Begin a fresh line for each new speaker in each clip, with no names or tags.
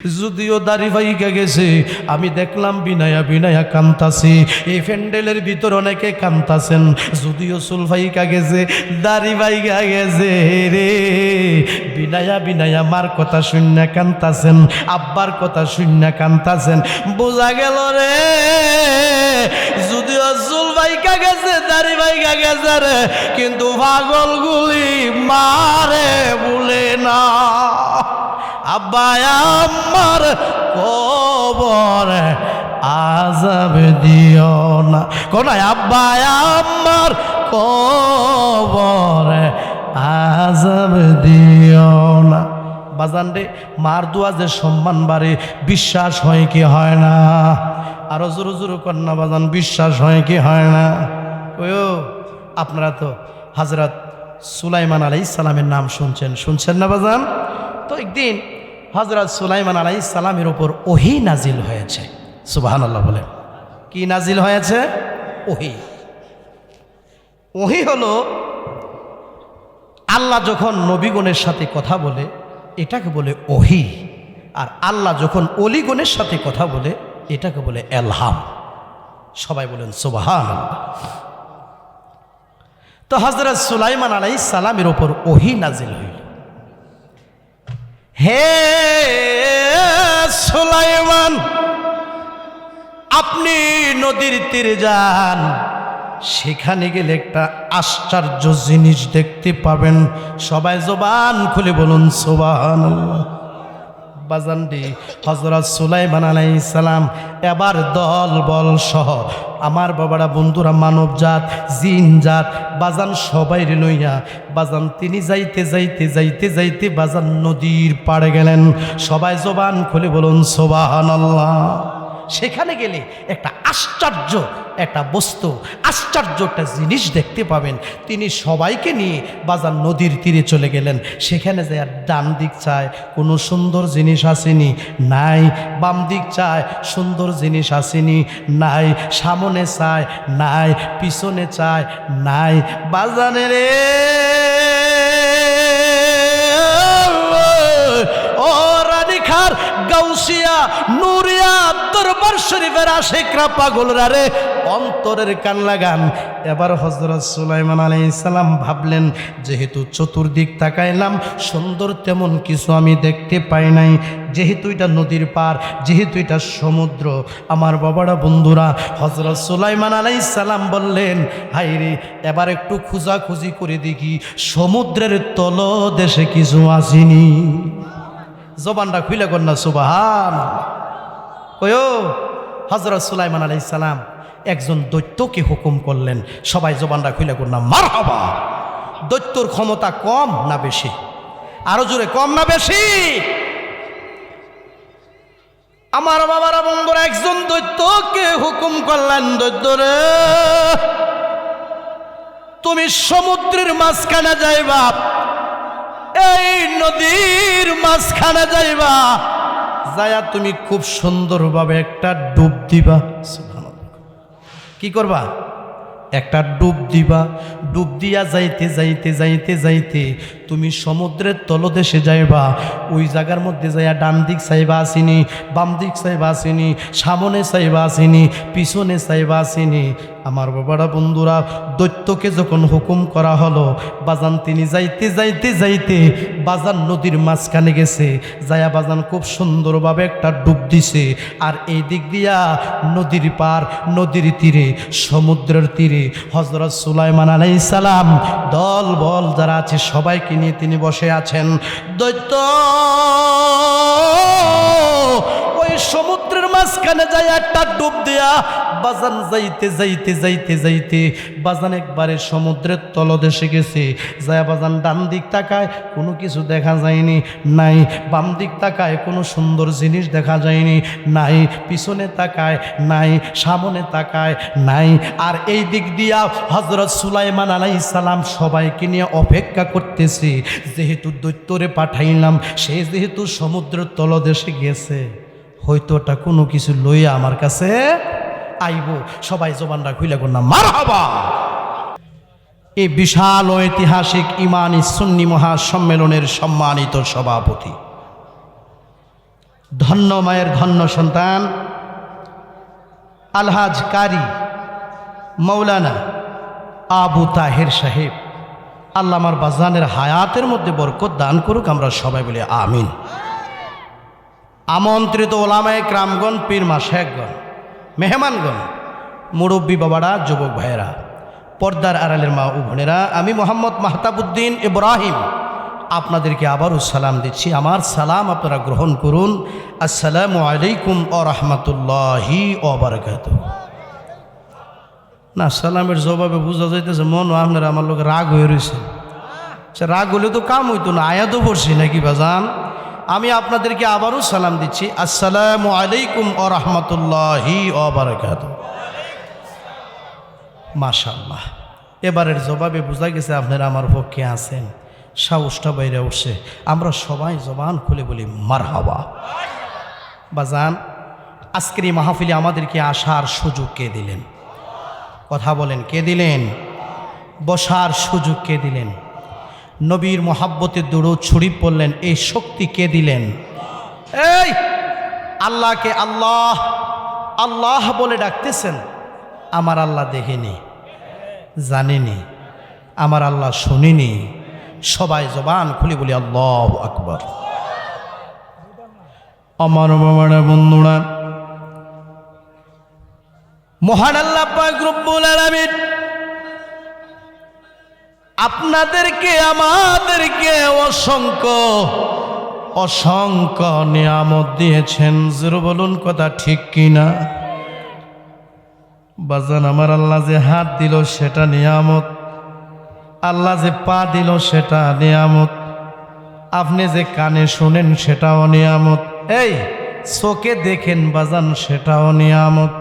যদিও দাড়ি ভাইগা গেছে, আমি দেখলাম বিনায়া বিনায়া কান্তাছে। এই প্যান্ডেলের ভিতর অনেকে কান্তাছেন, যদিও চুল ভাইগা গেছে, দাড়ি ভাইগা গেছে রে। বিনায়া বিনায়া মার কথা শূন্য কান্তাছেন, আব্বার কথা শূন্য কান্তাছেন। বোঝা গেল রে, যদিও চুল ভাইগা গেছে, দাড়ি ভাইগা গেছে রে, কিন্তু পাগলগুলি মারে বলে না। আব্বা আমার কবর আযাব দিও না, কোনায় আব্বা আমার কবর আযাব দিও না। বাজান রে, মার দোয়া যে সম্মান বাড়ে, বিশ্বাস হয় কি হয় না? আরো জোরে জোরে কন্যা বাজান, বিশ্বাস হয় কি হয় না? ওয়ো, আপনারা তো হযরত সুলাইমান আলাইহিস সালামের নাম শুনছেন না বাজান? তো একদিন হযরত সুলাইমান আলাইহিস সালামের উপর ওহী নাজিল হয়েছে। সুবহানাল্লাহ বলে। কি নাজিল হয়েছে? ওহী। ওহী হলো আল্লাহ যখন নবীগণের সাথে কথা বলে এটাকে বলে ওহী, আর আল্লাহ যখন অলিগণের সাথে কথা বলে এটাকে বলে এলহাম। সবাই বলেন সুবহানাল্লাহ। তো হযরত সুলাইমান আলাইহিস সালামের উপর ওহী নাজিল হইল। হে সুলাইমান, আপনি নদীর তীরে যান, সেখানে গেলে একটা আশ্চর্য জিনিস দেখতে পাবেন। সবাই জবান খুলে বলুন সুবহানাল্লাহ। বাজানটি হযরত সুলাইমান আলাইহিস সালাম এবার দল বল সহ আমার বাবারা বন্ধুরা, মানব জাত জিন জাত বাজান সবাই লইয়া বাজান তিনি যাইতে যাইতে যাইতে যাইতে বাজান নদীর পাড়ে গেলেন। সবাই জবান খুলে বলুন সুবহানাল্লাহ। সেখানে গেলে একটা আশ্চর্য একটা বস্তু, আশ্চর্য একটা জিনিস দেখতে পাবেন। তিনি সবাইকে নিয়ে বাজার নদীর তীরে চলে গেলেন। সেখানে যে আর ডান দিক চায় কোনো সুন্দর জিনিস আসেনি, নাই। বাম দিক চায় সুন্দর জিনিস আসেনি, নাই। সামনে চায়, নাই। পিছনে চায়, নাই। বাজানে রে ও রানীখার গাউসিয়া নুরিয়া দরবার শরীফের আশিকরা পাগলরা রে, অন্তরের কান লাগান। এবার হযরত সুলাইমান আলাইহিস সালাম ভাবলেন, যেহেতু চতুর্দিক তাকাইলাম সুন্দর তেমন কিছু আমি দেখতে পাই নাই, যেহেতু এটা নদীর পার, যেহেতু এটা সমুদ্র, আমার বাবারা বন্ধুরা, হযরত সুলাইমান আলাইহিস সালাম বললেন, হায়রে এবার একটু খোঁজাখুঁজি করে দেখি সমুদ্রের তলদেশে কিছু আসেনি। জবানটা খুলে কন্যা সুবহানাল্লাহ। ওয়ো, হযরত সুলাইমান আলাইহিস সালাম একজন দৈত্যকে হুকুম করলেন। সবাই জবানটা খুলে কন্যা মারহাবা। দৈত্যর ক্ষমতা কম না বেশি? আরো জোরে, কম না বেশি? আমার বাবারা বন্ধুরা, একজন দৈত্যকে হুকুম করলেন, দৈত্যরে তুমি সমুদ্রের মাঝখানে যাইবা, এই নদীর মাঝখানে যাইবা, যায়া তুমি খুব সুন্দরভাবে একটা ডুব দিবা। কি করবা? একটা ডুব দিবা। ডুব দিয়া যাইতে যাইতে যাইতে যাইতে তুমি সমুদ্রের তলদেশে যাইবা। ওই জায়গার মধ্যে যাইয়া ডান দিক চাইবা আসিনি, বাম দিক চাইবা আসিনি, সামনে চাইবা আসিনি, পিছনে চাইবা আসিনি। আমার বাবারা বন্ধুরা, দৈত্যকে যখন হুকুম করা হলো, বাজান তিনি যাইতে যাইতে যাইতে বাজান নদীর মাঝখানে গেছে। যায়া বাজান খুব সুন্দরভাবে একটা ডুব দিছে। আর এই দিক দিয়া নদীর পার, নদীর তীরে, সমুদ্রের তীরে হযরত সুলাইমান আলাইহিস সালাম দল বল যারা আছে সবাইকে নিয়ে তিনি বসে আছেন। দৈত্য ওই সমুদ্রের মাঝখানে যায় একটা ডুব দিয়া বাজান যাইতে যাইতে যাইতে যাইতে বাজান একবারে সমুদ্রের তলদেশে গেছে। যায় বাজান ডান দিক তাকায়, কোনো কিছু দেখা যায়নি, নাই। বাম দিক তাকায়, কোনো সুন্দর জিনিস দেখা যায়নি, নাই। পিছনে তাকায়, নাই। সামনে তাকায়, নাই। আর এই দিক দিয়া হযরত সুলাইমান আলাইহিস সালাম সবাইকে নিয়ে অপেক্ষা করতেছে, যেহেতু দৈত্যরে পাঠাইলাম, সে যেহেতু সমুদ্রের তলদেশে গেছে, হয়তো ওটা কোনো কিছু লইয়া আমার কাছে আইব। সবাই জবানটা খুলে কন্যা মারহাবা। এই বিশাল ঐতিহাসিক ইমানি সুন্নি মহাসম্মেলনের সম্মানিত সভাপতি ধন্য মায়ের ধন্য সন্তান আলহাজ কারি মৌলানা আবু তাহের সাহেব, আল্লাহ আমার বাজানের হায়াতের মধ্যে বরকত দান করুক, আমরা সবাই বলি আমিন। আমন্ত্রিত ওলামায়ে কেরামগণ, পীর মাশায়েখগণ, মেহমানগণ, মুরব্বী বাবারা, যুবক ভাইয়েরা, পর্দার আড়ালের মা ও বোনেরা, আমি মোহাম্মদ মাহতাবউদ্দিন ইব্রাহিম আপনাদেরকে আবারও সালাম দিচ্ছি। আমার সালাম আপনারা গ্রহণ করুন। আসসালামু আলাইকুম ওয়া রাহমাতুল্লাহি ওয়া বারাকাতুহু। না, সালামের জবাবে বোঝা যাইতেছে মন আপনারা আমার লোক রাগ হয়ে রয়েছে। সে রাগ হলে তো কাম হইতো না, আয়াতও পড়ছি নাকি বাজান। আমি আপনাদেরকে আবারও সালাম দিচ্ছি। আসসালামু আলাইকুম ওয়া রাহমাতুল্লাহি ওয়া বারাকাতুহু। মাশাআল্লাহ, এবারের জবাবে বোঝা গেছে আপনারা আমার পক্ষে আছেন। সাহসটা বাইরে উঠছে। আমরা সবাই জবান খুলে বলি মারহাবা। বাজান, আজকের এই মাহফিলে আমাদেরকে আসার সুযোগ কে দিলেন? কথা বলেন, কে দিলেন? বসার সুযোগ কে দিলেন? নবীর মোহাব্বতের দরুদ শরীফ পড়লেন, এই শক্তি কে দিলেন? এই আল্লাহকে আল্লাহ আল্লাহ বলে ডাকতেছেন। আমার আল্লাহ দেখেনি, জানেনি, আমার আল্লাহ শুনিনি। সবাই জবান খুলে বলি আল্লাহু আকবার। আমার বাবারা, বন্ধুরা, মহান আল্লাহ পাক রব্বুল আলামিন আপনাদেরকে আমাদেরকে অসংখ্য অসংখ্য নিয়ামত দিয়েছেন। জোরে বলুন কথা ঠিক কিনা? বাজান, আমার আল্লাহ যে হাত দিল সেটা নিয়ামত, আল্লাহ যে পা দিল সেটা নিয়ামত, আপনি যে কানে শোনেন সেটাও নিয়ামত, এই চোখে দেখেন বাজান সেটাও নিয়ামত।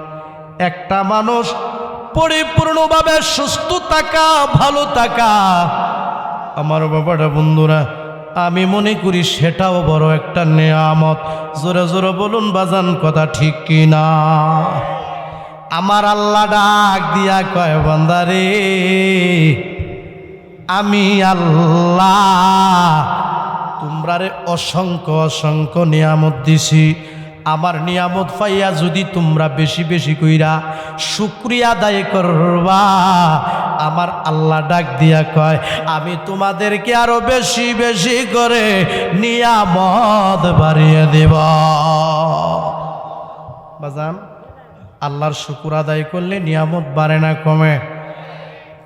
একটা মানুষ পরিপূর্ণভাবে সুস্থ থাকা, ভালো থাকা, আমার বাবারা, বন্ধুরা, আমি মনে করি সেটাও বড় একটা নিয়ামত। জোরে জোরে বলুন বাজান কথা ঠিক কিনা? আমার আল্লাহ ডাক দিয়া কয়, বান্দারে আমি আল্লাহ তোমরারে অসংখ্য অসংখ্য নিয়ামত দিছি। আমার নিয়ামত পাইয়া যদি তোমরা বেশি বেশি কইরা শুকরিয়া আদায় করবা, আমার আল্লাহ ডাক দিয়া কয় আমি তোমাদেরকে আরো বেশি বেশি করে নিয়ামত বাড়িয়ে দেব। বাজান, আল্লাহর শুকর আদায় করলে নিয়ামত বাড়ে না কমে?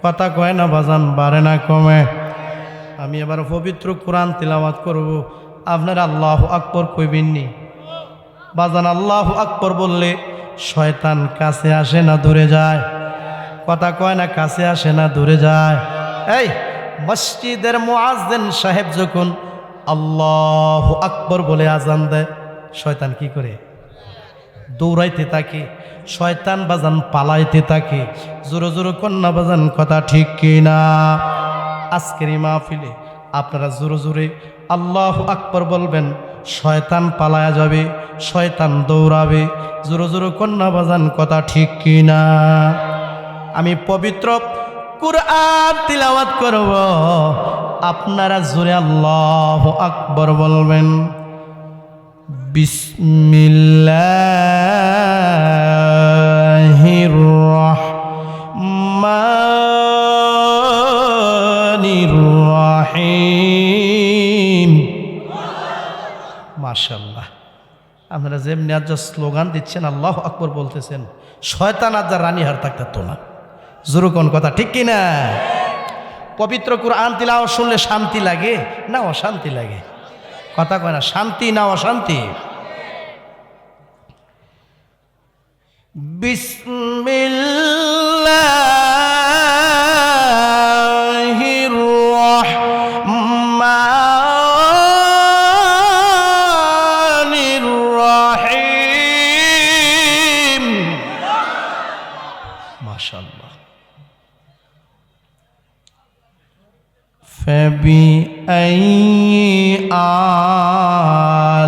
কথা কয় না বাজান, বাড়ে না কমে? আমি এবার পবিত্র কোরআন তিলাওয়াত করব, আপনারা আল্লাহু আকবার কইবেননি? বাজান, আল্লাহু আকবার বললে শয়তান কাছে আসে না দূরে যায়? কথা কয় না, কাছে আসে না দূরে যায়? এই মসজিদের মুয়াজ্জিন সাহেব যখন আল্লাহু আকবার বলে আজান দেয়, শয়তান কি করে? দৌড়াইতে থাকে। শয়তান বাজান পালাইতে থাকে। জোরে জোরে কন্যা বাজান কথা ঠিক কিনা? আজকের এই মাহফিলে আপনারা জোরে জোরে আল্লাহু আকবার বলবেন, শয়তান পালায়া যাবে, শয়তান দৌড়াবে। জোরে জোরে কন্যা বাজান কথা ঠিক কিনা? আমি পবিত্র কুরআন তিলাওয়াত করব, আপনারা জোরে আল্লাহু আকবার বলবেন। বিসমিল্লাহির রহমানির রহিম। মাশাআল্লাহ, আপনারা যেমনি আজ স্লোগান দিচ্ছেন, আল্লাহু আকবার বলতেছেন, শয়তান আজ রানীহার থাকতো না। জোরকন কথা ঠিক কিনা? পবিত্র কুরআন তিলাওয়াত শুনলে শান্তি লাগে না অশান্তি লাগে? কথা কয় না, শান্তি না অশান্তি? বিসমিল্লাহির রহমানির রহিম। মাশাআল্লাহ। فبأي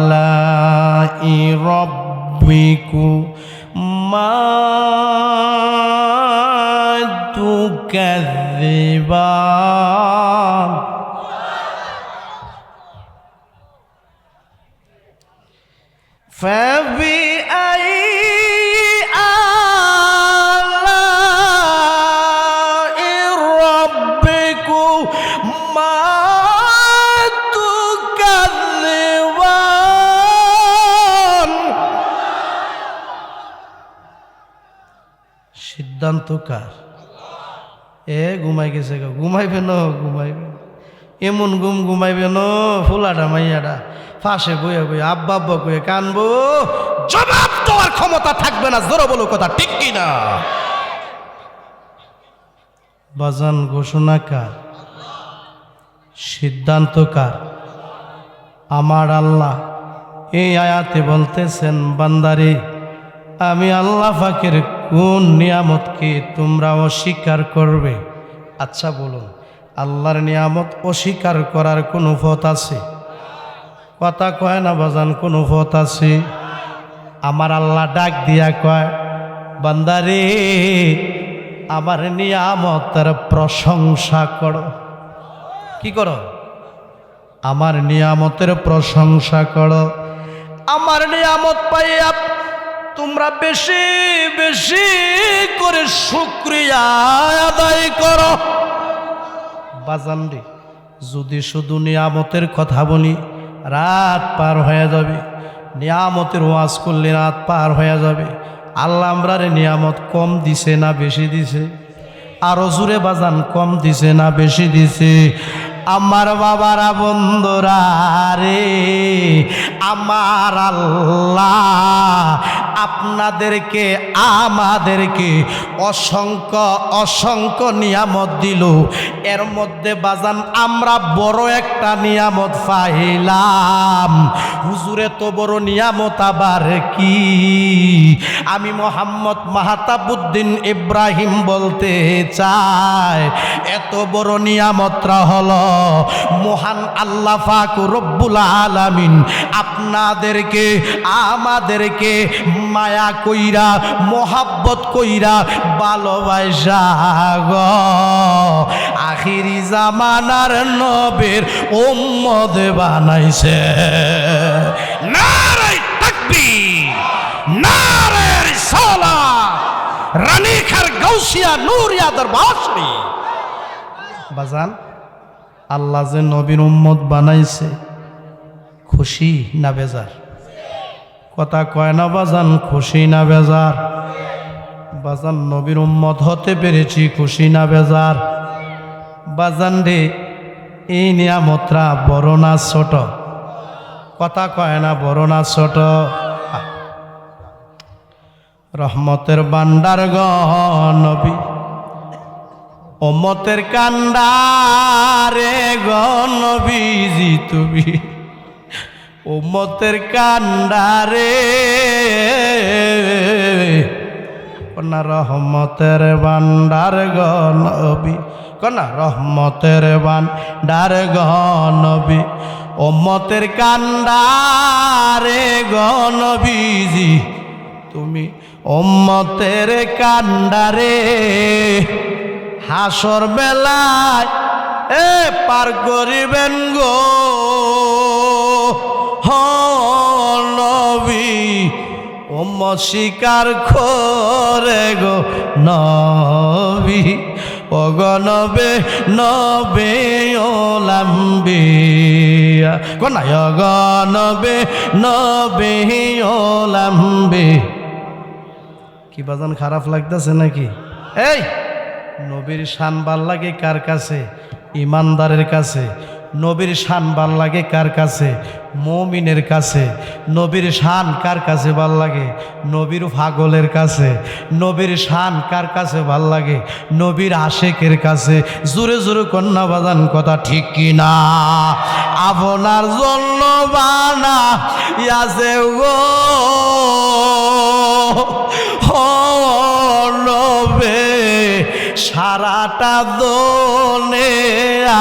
آلاء ربكما تكذبان؟ فبأي آلاء ربكما تكذبان সিদ্ধান্ত কার? ঘুমাই গেছে গো, ঘুমাইবে ন, ঘুমাইবে এমন ঘুমাইবে ন, ফুলাটা মাইয়াটা ফাঁসে বইয়া বইয়া আব্বা আব্বা কয়ে কানবো, জবাব দেওয়ার ক্ষমতা থাকবে না। জোরে বলো কথা ঠিক কি না? বাজান ঘোষণা কার? সিদ্ধান্ত কার? আমার আল্লাহ। এই আয়াতে বলতেছেন, বান্দারে আমি আল্লাহ পাকের কোন নিয়ামতকে তোমরা অস্বীকার করবে? আচ্ছা বলুন, আল্লাহর নিয়ামত অস্বীকার করার কোনো পথ আছে? কথা কয় না বাজান, কোনো পথ আছে? আমার আল্লাহ ডাক দিয়া কয়, বান্দারে আমার নিয়ামতের প্রশংসা করো। কি করো? আমার নিয়ামতের প্রশংসা করো। আমার নিয়ামত পাইয়া তোমরা বেশি বেশি করে শুকরিয়া আদায় করো। বাজান রে, যদি শুধু নিয়ামতের কথা বলি রাত পার হয়ে যাবে। নিয়ামতের ওয়াজ করলে রাত পার হয়ে যাবে। আল্লাহ আমরারে নিয়ামত কম দিছে না বেশি দিছে? আরো জুড়ে বাজান, কম দিছে না বেশি দিছে? আমার বাবারা বন্ধুরা রে, আমার আল্লাহ আপনাদেরকে আমাদেরকে অসংখ্য অসংখ্য নিয়ামত দিল। এর মধ্যে বাজান আমরা বড় একটা নিয়ামত পাইলাম। হুজুরে তো বড় নিয়ামত আবার কি? আমি মোহাম্মদ মাহতাবুদ্দিন ইব্রাহিম বলতে চাই, এত বড় নিয়ামতরা হলো মহান আল্লাহ পাক রব্বুল আলামিন আপনাদেরকে আমাদেরকে মায়া কইরা মোহাব্বত কইরা ভালোবাসা গো আখিরি জামানার নবীর উম্মত বানাইছে। নারে তাকবীর, নারে রিসালাত, রানীখার গাউসিয়া নূরিয়া দরবার শরীফ। বাজান, আল্লাহ যে নবীর উম্মত বানাইছে, খুশি না বেজার? কথা কয় না বাজান, খুশি না বেজার? বাজান, নবীর উম্মত হতে পেরেছি, খুশি না বেজার? বাজান রে, এই নিয়ামতরা বড় না ছোট? কথা কয় না বড় না ছোট? রহমতের ভান্ডার গো নবী, উম্মতের কান্ডারে গো নবীজি তুমি, উম্মতের কান্ডারে কন্যা রহমতের ভান্ডার গো নবী, কন্যা রহমতের ভান্ডার গো নবী, উম্মতের কান্ডারে গো নবীজি তুমি, উম্মতের কান্ডারে হাসর বেলায় পার করিবেন গো নবী, উম্মত স্বীকার করে গো নবী, ও গো নবে নবে ওলাম্বিয়া, কোন গো নবে নবে ওলাম্বি। কি বাজান, খারাপ লাগতেছে নাকি? এই নবীর শান ভাল লাগে কার কাছে? ইমানদারের কাছে। নবীর শান ভাল লাগে কার কাছে? মুমিনের কাছে। নবীর শান কার কাছে ভাল লাগে? নবীর পাগলের কাছে। নবীর শান কার কাছে ভাল লাগে? নবীর আশেকের কাছে। জোরে জোরে কন্যা বাজান, কথা ঠিক কি না? আপনার জন্য বানা ইয়াছে গো নবে সারাটা দোনে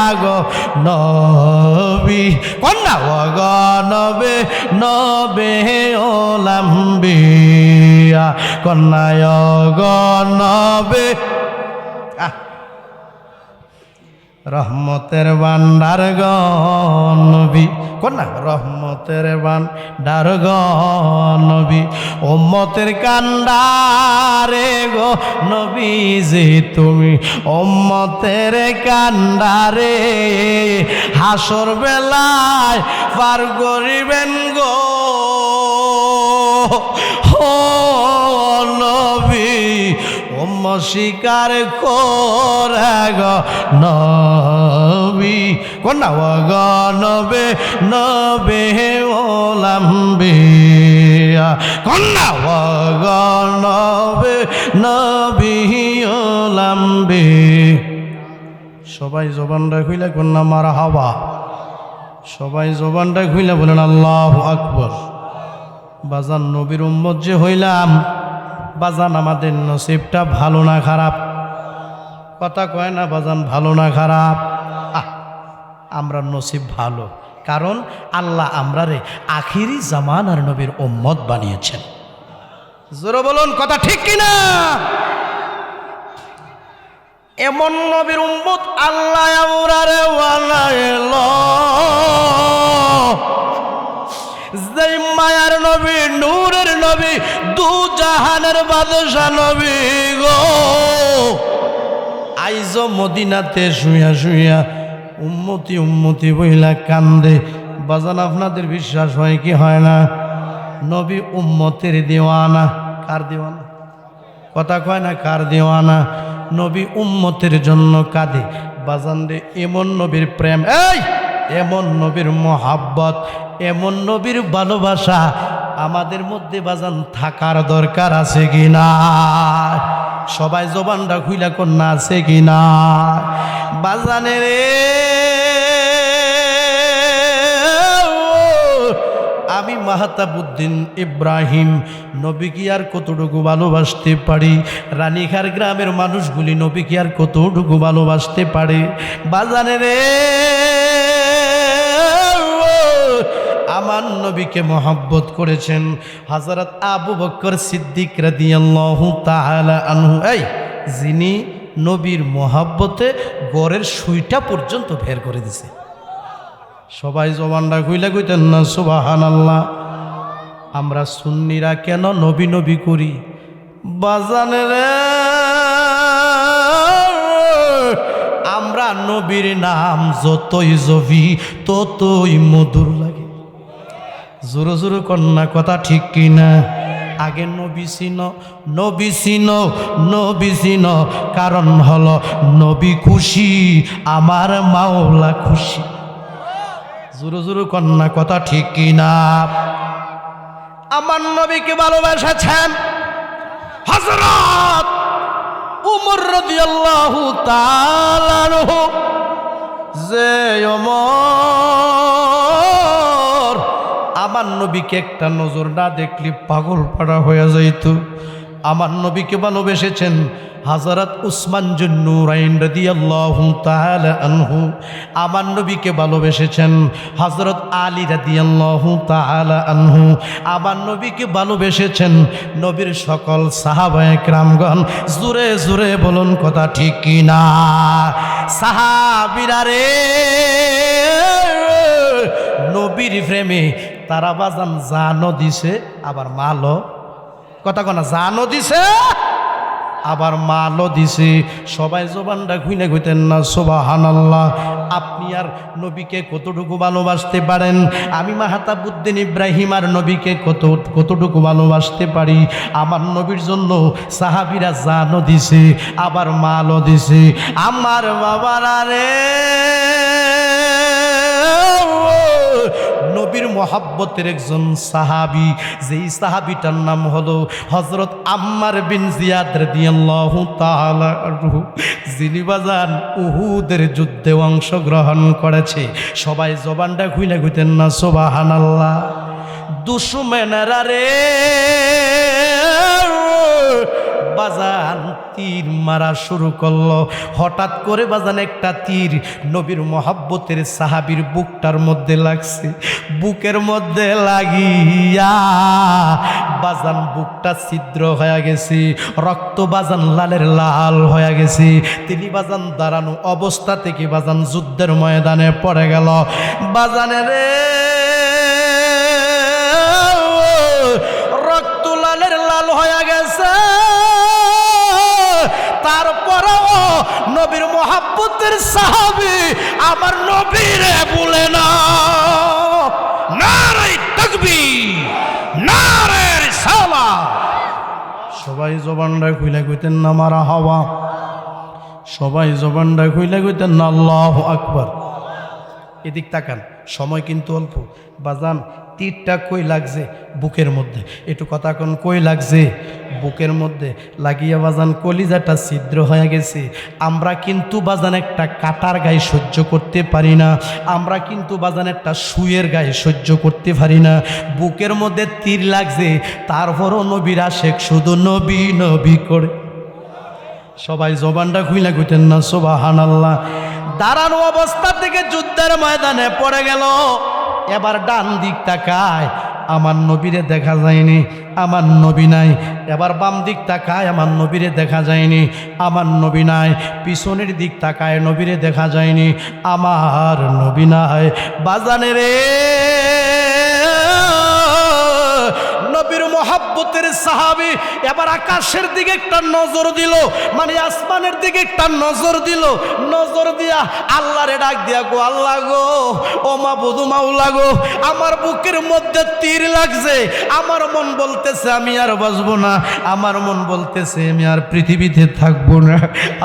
আগ নবী, কন্যা অগ নবে নবে ওলাম্বিয়া, কন্যা অগ নবে। রহমতের ভান্ডার গো নবী, কোন না রহমতের ভান্ডার গো নবী, উম্মতের কান্ডারে গো নবী যে তুমি উম্মতের কান্ডারে হাসর বেলায় পার করিবেন গো ও নবী, উম্মত স্বীকার করে গো নবী, কোন না গো নবে নবে ওলাম্বিয়া, কোন না গো নবে নবী ওলাম্বি। সবাই জবানটা খুইলে কোন না মারহাবা, সবাই জবানটা খুইলে বলেন আল্লাহু আকবার। বাজান নবীর উম্মত যে হইলাম, বাজান আমাদের নসিবটা ভালো না খারাপ? কথা কয় না বাজান, ভালো না খারাপ? আমরা নসিব ভালো, কারণ আল্লাহ আমরারে আখিরি জামানার নবীর উম্মত বানিয়েছেন। জোরে বলুন কথা ঠিক কিনা? এমন নবীর উম্মত আল্লাহ আমরারে বানাইলো, যেই মায়ার নবী, নূরের নবী, দু জাহানের বাদশা নবী গো, আইজ মদিনাতে শুইয়া শুইয়া উম্মতি উম্মতি বইলা কান্দে। বাজান আপনাদের বিশ্বাস হয় কি হয় না? নবী উম্মতের দেওয়ানা। কার দেওয়ানা? কথা কয় না কার দেওয়ানা? নবী উম্মতের জন্য কাঁদে। বাজান রে, এমন নবীর প্রেম, এই এমন নবীর মোহাব্বত, এমন নবীর ভালোবাসা আমাদের মধ্যে বাজান থাকার দরকার আছে কি না? সবাই জবানটা খুইলা কন্যা আছে কি না? বাজানে রে, আমি মাহতাবউদ্দিন ইব্রাহিম নবী কি আর কতটুকু ভালোবাসতে পারি? রানীখার গ্রামের মানুষগুলি নবী কি আর কতটুকু ভালোবাসতে পারে? বাজানে রে, আমার নবীকে মহব্বত করেছেন হযরত আবু বকর সিদ্দিক রাদিয়াল্লাহু তাআলা আনহু, এই যিনি নবীর মহব্বতে গড়ের সুইটা পর্যন্ত বের করে দিছে। সবাই জবানটা কইলা কইতেন না সুবহানাল্লাহ। আমরা সুন্নিরা কেন নবী নবী করি? বাজানে রে, আমরা নবীর নাম যতই জপি ততই মধুর লাগে। জোরো জোরো কন্যা কথা ঠিক কিনা? আগে নবী চিনো, নবী চিনো, নবী চিনো, কারণ হলো নবী খুশি, আমার মাওলা খুশি। জোরো জোরো কন্যা কথা ঠিক কিনা? আমার নবীকে ভালোবাসেছেন হযরত উমর রাদিয়াল্লাহু তাআলা আনহু। যে ওমর আমার নবীকে একটা নজর না দেখলে পাগল পাড়া হয়ে যাইত। আমার নবীকে ভালোবেসেছেন হযরত উসমান যুন্নুরাইন রাদিয়াল্লাহু তাআলা আনহু। আমার নবীকে ভালোবেসেছেন হযরত আলী রাদিয়াল্লাহু তাআলা আনহু। আমার নবীকে ভালোবেসেছেন নবীর সকল সাহাবায়ে কেরামগণ। জোরে জোরে বলুন কথা ঠিক কি না? সাহাবীরা রে, নবীর প্রেমে তারা বাজান জানও দিছে আবার মালও, কথা কনা, জানও দিছে আবার মালও দিছে। সবাই জবানটা খুইনা কইতেন না সুবহানাল্লাহ। আপনি আর নবীকে কতটুকু ভালোবাসতে পারেন? আমি মাহতাবউদ্দিন ইব্রাহিম আর নবীকে কতটুকু ভালোবাসতে পারি? আমার নবীর জন্য সাহাবীরা জানও দিছে আবার মালও দিছে। আমার বাবারা রে, নবীর মহব্বতের একজন সাহাবী, যেই সাহাবীটার নাম হলো হযরত আম্মার বিন জিয়াদ রাদিয়াল্লাহু তাআলা আনহু, যিনি বাজান উহুদের যুদ্ধে অংশগ্রহণ করেছে। সবাই জবানটা খুইলা কইতেন না সুবহানাল্লাহ। দুশমনেরা রে বাজান তীর মারা শুরু করলো। হঠাৎ করে বাজান একটা তীর নবীর মহব্বতের সাহাবীর বুকটার মধ্যে লাগছে। বুকের মধ্যে লাগিয়া বাজান বুকটা ছিদ্র হয়ে গেছে, রক্ত বাজান লালের লাল হয়ে গেছে। তিনি বাজান দাঁড়ানো অবস্থা থেকে বাজান যুদ্ধের ময়দানে পড়ে গেল। বাজানে রে রক্ত লালের লাল হয়ে গেছে, তারপরেও নবীর মোহাব্বতের সাহাবী আমার নবীরে বলে না নারে তাকবীর, নারে রিসালাত। সবাই জবানটা খুলে কইতেন না মারহাবা, সবাই জবানটা খুলে কইতেন না আল্লাহু আকবার। এদিক তাকান, সময় কিন্তু অল্প। বাজান তীরটা কই লাগছে? বুকের মধ্যে। একটু কথা কোন, কই লাগছে? বুকের মধ্যে লাগিয়া বাজান কলিজাটা ছিদ্র হয়ে গেছে। আমরা কিন্তু বাজান একটা কাটার গায়ে সহ্য করতে পারি না, আমরা কিন্তু বাজান একটা সুয়ের গায়ে সহ্য করতে পারি না। বুকের মধ্যে তীর লাগছে, তারপরও নবীর আশেক শুধু নবী নবী করে। সবাই জবানটা খুইলা কইতেন না সুবহানাল্লাহ। দাঁড়ানো অবস্থা থেকে যুদ্ধের ময়দানে পড়ে গেল। এবার ডান দিক তাকায়, আমার নবীরে দেখা যায়নি, আমার নবী নাই। এবার বাম দিক তাকায়, আমার নবীরে দেখা যায়নি, আমার নবী নাই। পিছনের দিক তাকায়, নবীরে দেখা যায়নি, আমার নবী নাই। বাজানে রে নবীর মোহাব্বতের সাহাবী এবার আকাশের দিকে একটা নজর দিল, মানে আসমানের দিকে একটা নজর দিল। নজর দিয়া আল্লাহরে ডাক দিয়া গো আল্লাহ গো, ও মাবুদ মাওলা গো, আমার বুকের মধ্যে তীর লাগছে। আমার মন বলতেছে আমি আর বাঁচবো না, আমার মন বলতেছে আমি আর পৃথিবীতে থাকবো না।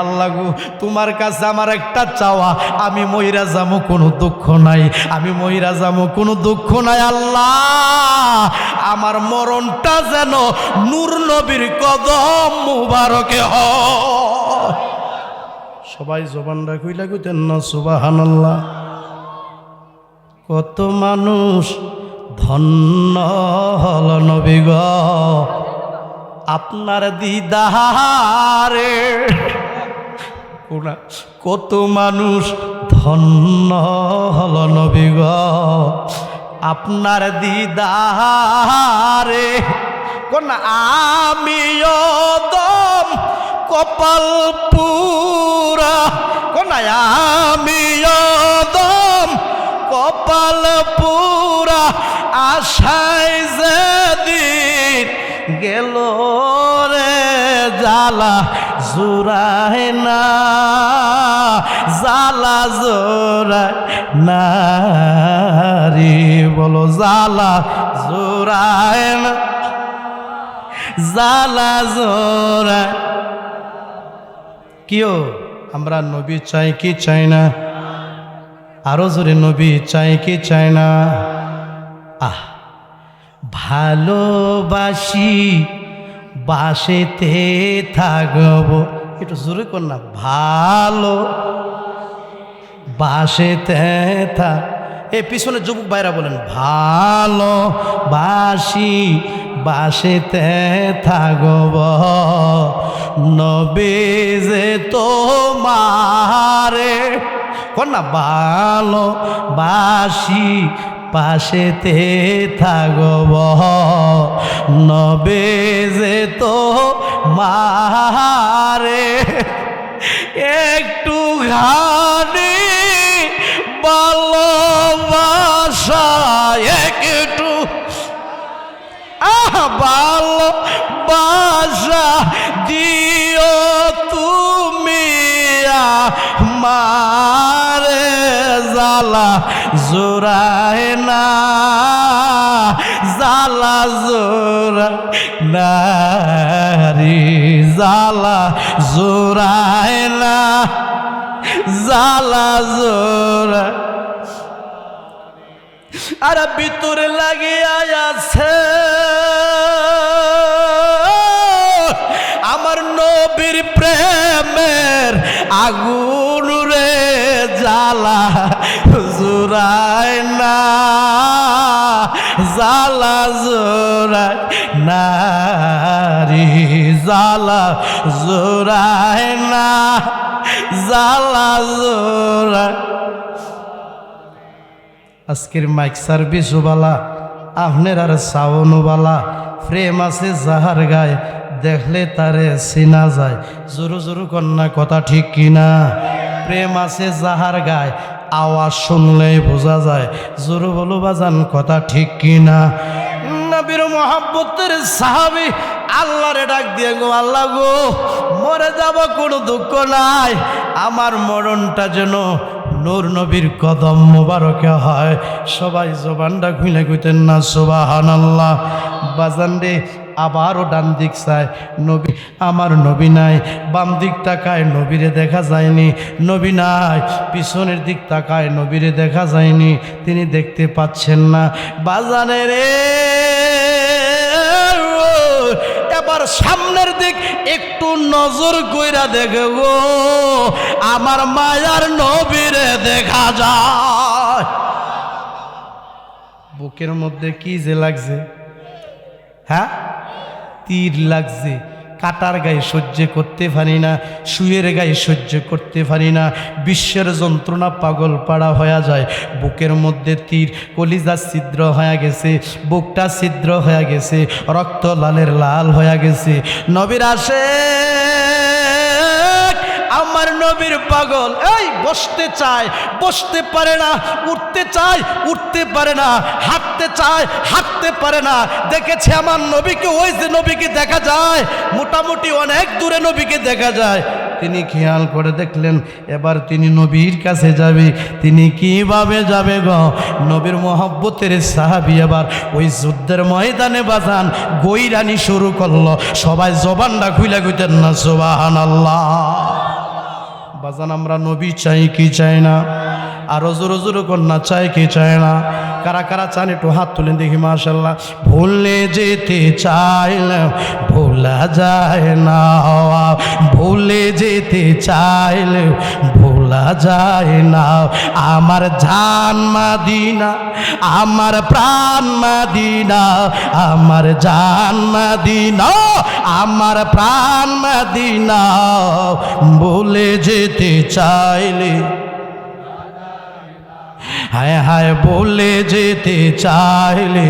আল্লাহ গো, তোমার কাছে আমার একটা চাওয়া, আমি মইরা যাবো কোনো দুঃখ নাই, আমি মইরা যাবো কোনো দুঃখ নাই। আল্লাহ আমার মরণটা যেন নূর নবীর কদম মুবারকে হয়। সবাই জবানটা কইলা কইতেন না সুবহানাল্লাহ। কত মানুষ ধন্য হল নবী গো আপনার দিদারে, কত মানুষ ধন্য হল নবী গো আপনার দিদারে। কোন আমিও দম কপাল পুরা, কোন আমিও দম কপাল পুরা, আশায় যেদিন গেল রে জালা জুরায় না, জালা জোরায় না রে, বলো জালা জোরায় না, জালা জোরায়। কিও আমরা নবী চাই কি চাই না? আরো জোরে নবী চাই কি চাই না? আহ ভালোবাসি বাসেতে থাকবো, একটু জোরে কর না, ভালো বাসেতে থাক। এই পিছনে যুবক ভাইরা বলেন ভালো বাসি বাসেতে থাকব, নবী যে তোমারে, কর না ভালো বাসি পাশেতে থাকব, নবী যে তোমারে একটু ঘানি ভালোবাসা, একটু ভালোবাসা দিও তুমি আমারে, জালা জোরায় না, জালা জোরায় না রে, জালা জোরায় না, জালা জোরায়। আর ভিতরে লাগিয়া আছে আমার নবীর প্রেমের আগুন রে, জালা জোরায় না, জালা জোরায় না রে, জালা জোরায় না, জালা জোরায়। আজকের মাইক সার্ভিস বালা আপনার আর সাউনওয়ালা প্রেম আছে যাহার গায়ে দেখলে তারে চেনা যায়। জোরু জোরু কন্যা কথা ঠিক কিনা? প্রেম আছে যাহার গায়ে আওয়াজ শুনলেই বোঝা যায়। জোরু বলো বাজান কথা ঠিক কিনা? নবীর মোহাব্বতের সাহাবী আল্লাহরে ডাক দিয়ে, গো আল্লাহ গো, মরে যাব কোনো দুঃখ নাই, আমার মরণটা যেন নূর নবীর কদম মোবারকে হয়। সবাই জবানটা খুলে কইতেন না সুবহানাল্লাহ। বাজান রে, আবারও ডান দিক চায়, নবী আমার নবী নাই। বাম দিক তাকায়, নবীরে দেখা যায়নি, নবী নাই। পিছনের দিক তাকায়, নবীরে দেখা যায়নি, তিনি দেখতে পাচ্ছেন না। বাজানে রে, এবার সামনের দিক একটু নজর কইরা দেখে গো, আমার মায়ার নবীরে দেখা যায়। বুকের মধ্যে কি যে লাগছে, হ্যাঁ, তীর লাগছে। কাটার গায়ে সহ্য করতে পারি না, শুয়ের গায়ে সহ্য করতে পারি না, বিশ্বের যন্ত্রণা পাগল পাড়া হয়ে যায়। বুকের মধ্যে তীর, কলিজা ছিদ্র হয়ে গেছে, বুকটা ছিদ্র হয়ে গেছে, রক্ত লালের লাল হয়ে গেছে। নবীর আসে, আমার নবীর পাগল, এই বসতে চায় বসতে পারে না, উঠতে চায় উঠতে পারে না, হাঁটতে চায় হাঁটতে পারে না। দেখেছে আমার নবীকে, ওই যে নবীকে দেখা যায়, মোটামুটি অনেক দূরে নবীকে দেখা যায়। তিনি খেয়াল করে দেখলেন, এবার তিনি নবীর কাছে যাবে। তিনি কিভাবে যাবে গো? নবীর মোহাব্বতের সাহাবী এবার ওই যুদ্ধের ময়দানে বাজান গৈরানি শুরু করলো। সবাই জবানটা খুইলা কইতেন না সুবহানাল্লাহ। বাজান আমরা নবী চাই কি চাই না? আরো জোরে জোরে কন্যা চাই কি চাই না? কারা কারা চান একটু হাত তুলেন দেখি মাশাআল্লাহ। ভুলে যেতে চাইলাম ভোলা যায় না, ভুলে যেতে চাইলে ভোলা যায় না। আমার জান মদিনা, আমার প্রাণ মদিনা, আমার জান মদিনা, আমার প্রাণ মদিনা। ভুলে যেতে চাইলে, হায় হায় বলে যেতে চাইলে,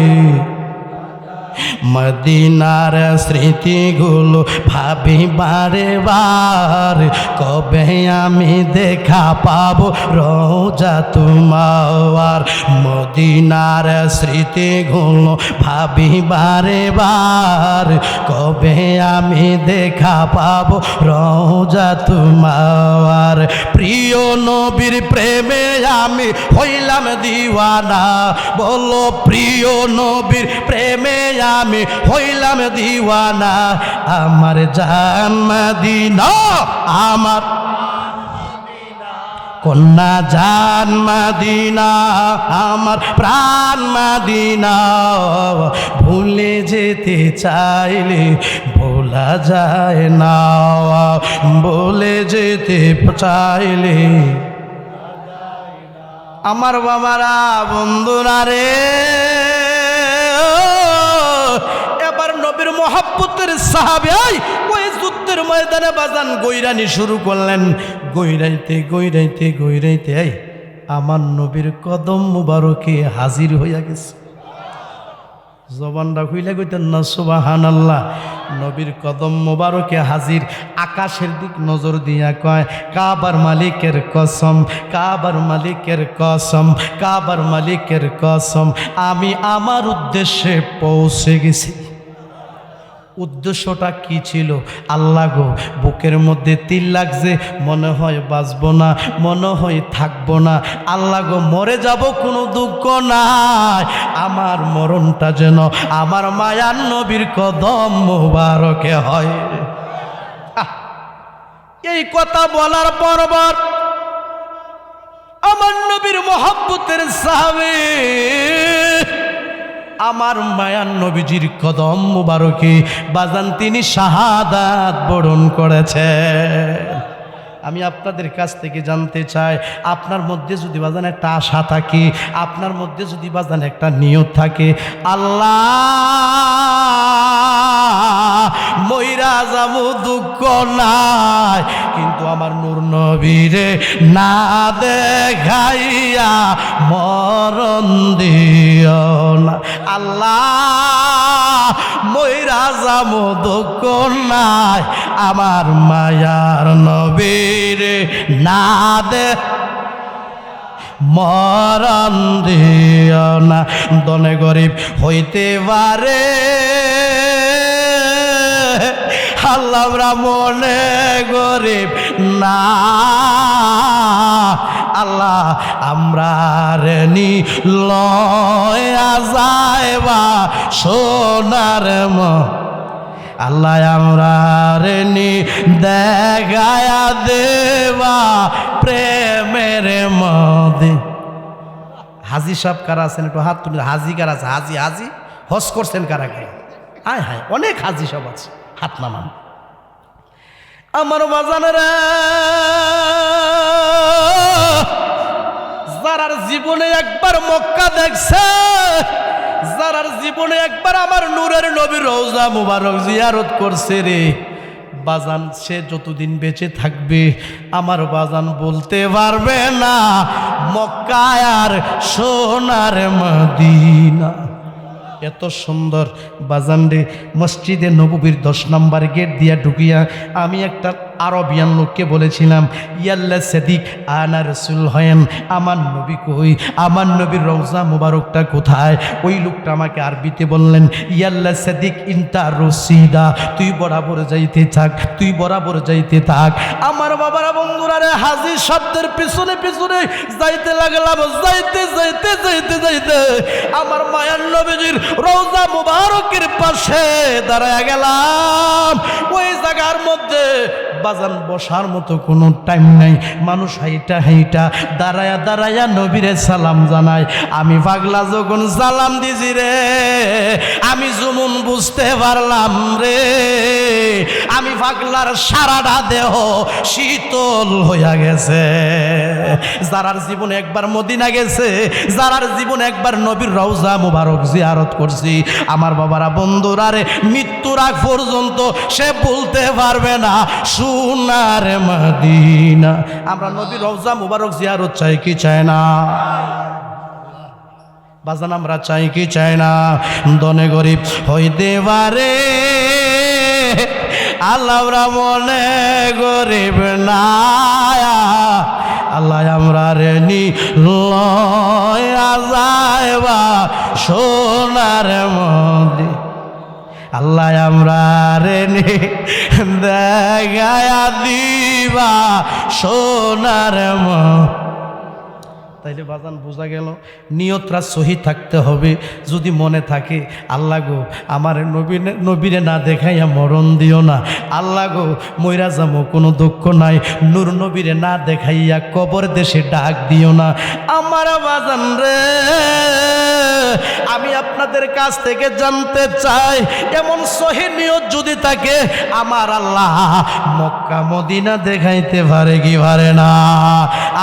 মদিনার স্মৃতিগুলো ভাবি বারে বার, কবে আমি দেখা পাবো রোজা তোমার। মদিনার স্মৃতিগুলো ভাবি বারে বার, কবে আমি দেখা পাবো রোজা তোমার। প্রিয় নবীর প্রেমে আমি হইলাম দিওয়ানা, বলো প্রিয় নবীর প্রেমে আমি হইলাম দিওয়ানা। আমার জান মদিনা, আমার কন্যা জান মদিনা, আমার প্রাণ মদিনা। ভুলে যেতে চাইলে ভোলা যায় না, ভুলে যেতে চাইলে। আমার বাবারা, বন্ধুরা রে, এবার নবীর মোহাব্বতের সাহাবী ওই যুদ্ধের ময়দানে বাজান গৈরানি শুরু করলেন। গৈরাইতে গৈরাইতে গৈরাইতে আমার নবীর কদম মুবারকে হাজির হইয়া গেছে। জবানটা খুইলে কইতেন না সুবহানাল্লাহ। নবীর কদম মোবারকে হাজির। আকাশের দিক নজর দিয়া কয়, কাবার মালিকের কসম, কাবার মালিকের কসম, কাবার মালিকের কসম, আমি আমার উদ্দেশ্যে পৌঁছে গেছি। উদ্দেশ্যটা কি ছিল? আল্লাহ গো, বুকের মধ্যে তীর লাগছে, মনে হয় বাঁচবো না, মনে হয় থাকবো না। আল্লাহ গো, মরে যাব কোনো দুঃখ নাই, আমার মরণটা যেন আমার মায়ার নবীর কদম মোবারকে হয়। এই কথা বলার পর আমার নবীর মোহাব্বতের সাহাবী আমার মায়ার নবীজির কদম মুবারকে বাজান তিনি শাহাদাত বরণ করেছেন। আমি আপনাদের কাছ থেকে জানতে চাই, আপনার মধ্যে যদি বাজান একটা আশা থাকে, আপনার মধ্যে যদি বাজান একটা নিয়ত থাকে, আল্লাহ মইরা যাবো দুঃখ নাই, কিন্তু আমার নূর নবীরে না দেখাইয়া মরণ দিও না। আল্লাহ মইরা যামো দুঃখ নাই, আমার মায়ার নবীরে না দে মরণ দিও না। দনে গরিব হইতে পারে আল্লাহ, আমরা মনে গরিব না। আল্লাহ আমরা রেনি লয়া যাইবা সোনার আল্লাহ আমরা রেনি দেখায়া দেবা প্রেমের মদে। হাজি সাহেব কারা আছেন একটু হাত তুলে। হাজি কারা আছে? হাজি হাজি হজ করছেন কারা কারা? হায় হায়, অনেক হাজি সব আছে, হাত নামান। আমার বাজানেরা, যারার জীবনে একবার মক্কা দেখছে, যারার জীবনে একবার আমার নূরের নবী রওজা মুবারক জিয়ারত করছে রে বাজান, সে যতদিন বেঁচে থাকবে আমার বাজান বলতে পারবে না মক্কায় আর সোনার মদিনা। এত সুন্দর বাজান রে। মসজিদে নববীর 10 নম্বর গেট দিয়া ঢুকিয়া আমি একটা আরবিয়ান লোককে বলেছিলাম, ইয়াল্লা সাদিক আনা রাসূল হয়েন, আমার নবী কই, আমার নবীর রওজা মুবারকটা কোথায়? ওই লোকটা আমাকে আরবিতে বললেন, ইয়াল্লা সাদিক ইনতা রসিদা, তুই বরাবর যাইতে থাক, তুই বরাবর যাইতে থাক। আমার বাবারা বন্ধুরা রে, হাজি শব্দের পিছনে পিছনে যাইতে লাগলাম। যাইতে যাইতে যাইতে যাইতে আমার মায়ার নবীজির রওজা মুবারকের পাশে দাঁড়ায় গেলাম। ওই জায়গার মধ্যে বাজান বসার মতো কোনো টাইম নাই। মানুষ হাইটা হাইটা দাঁড়ায়া দাঁড়ায়া নবীরে সালাম জানায়। আমি পাগলা যখন সালাম দিছি রে, আমি যেমন বুঝতে পারলাম রে, আমি পাগলার সারাটা দেহ শীতল হইয়া গেছে। যারার জীবনে একবার মদিনা গেছে, যারার জীবনে একবার নবীর রওজা মুবারক জিয়ারত করছি, আমার বাবারা বন্ধুরা রে, মৃত্যুর আগ পর্যন্ত সে বলতে পারবে না সোনার মদিনা। আমরা নবীর রওজা মুবারক জিয়ারত চাই কি চাই না বাজান? আমরা চাই কি চাই না? দনে গরিব হইতে পারে আল্লাহ, আমরা মনে গরিব না। আল্লাহ আমরা রেনি লয়া যাইবা সোনার মদিনা। আল্লাহ আমরা রেনি দেখায়া দিবা সোনার মদিনা। তাইলে বাজান বোঝা গেল নিয়তরা সহি থাকতে হবে। যদি মনে থাকে আল্লাহ গো আমার নবীরে না দেখাইয়া মরণ দিও না, আল্লাহ গো মইরা যাবো কোনো দুঃখ নাই, নূর নবীরে না দেখাইয়া কবর দেশে ডাক দিও না। আমার বাজান রে, আমি আপনাদের কাছ থেকে জানতে চাই, এমন সহি নিয়ত যদি থাকে আমার আল্লাহ মক্কা মদিনা দেখাইতে পারে কি পারে না?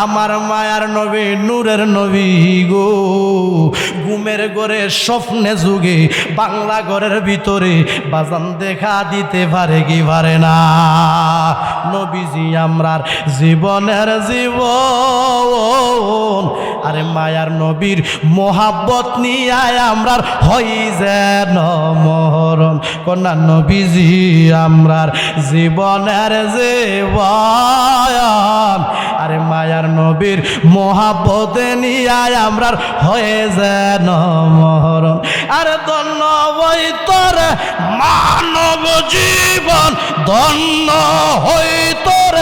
আমার মায়ার নবী নূরের নবী গো, ঘুমের ঘরে স্বপ্নে যুগে বাংলা ঘরের ভিতরে বাজান দেখা দিতে পারে কি পারে না? নবীজি আমরার জীবনের জীবন, আরে মায়ার নবীর মোহাব্বত নিয়ে আমরার হই যেন মরণ। কন্যা নবীজি আমরার জীবনের জীবন, আরে মায়ার নবীর মোহাব্বত নিয়ে আমরার হয়ে যেন মরণ। আরে ধন্য হই তোর মানব জীবন, ধন্য হই তোর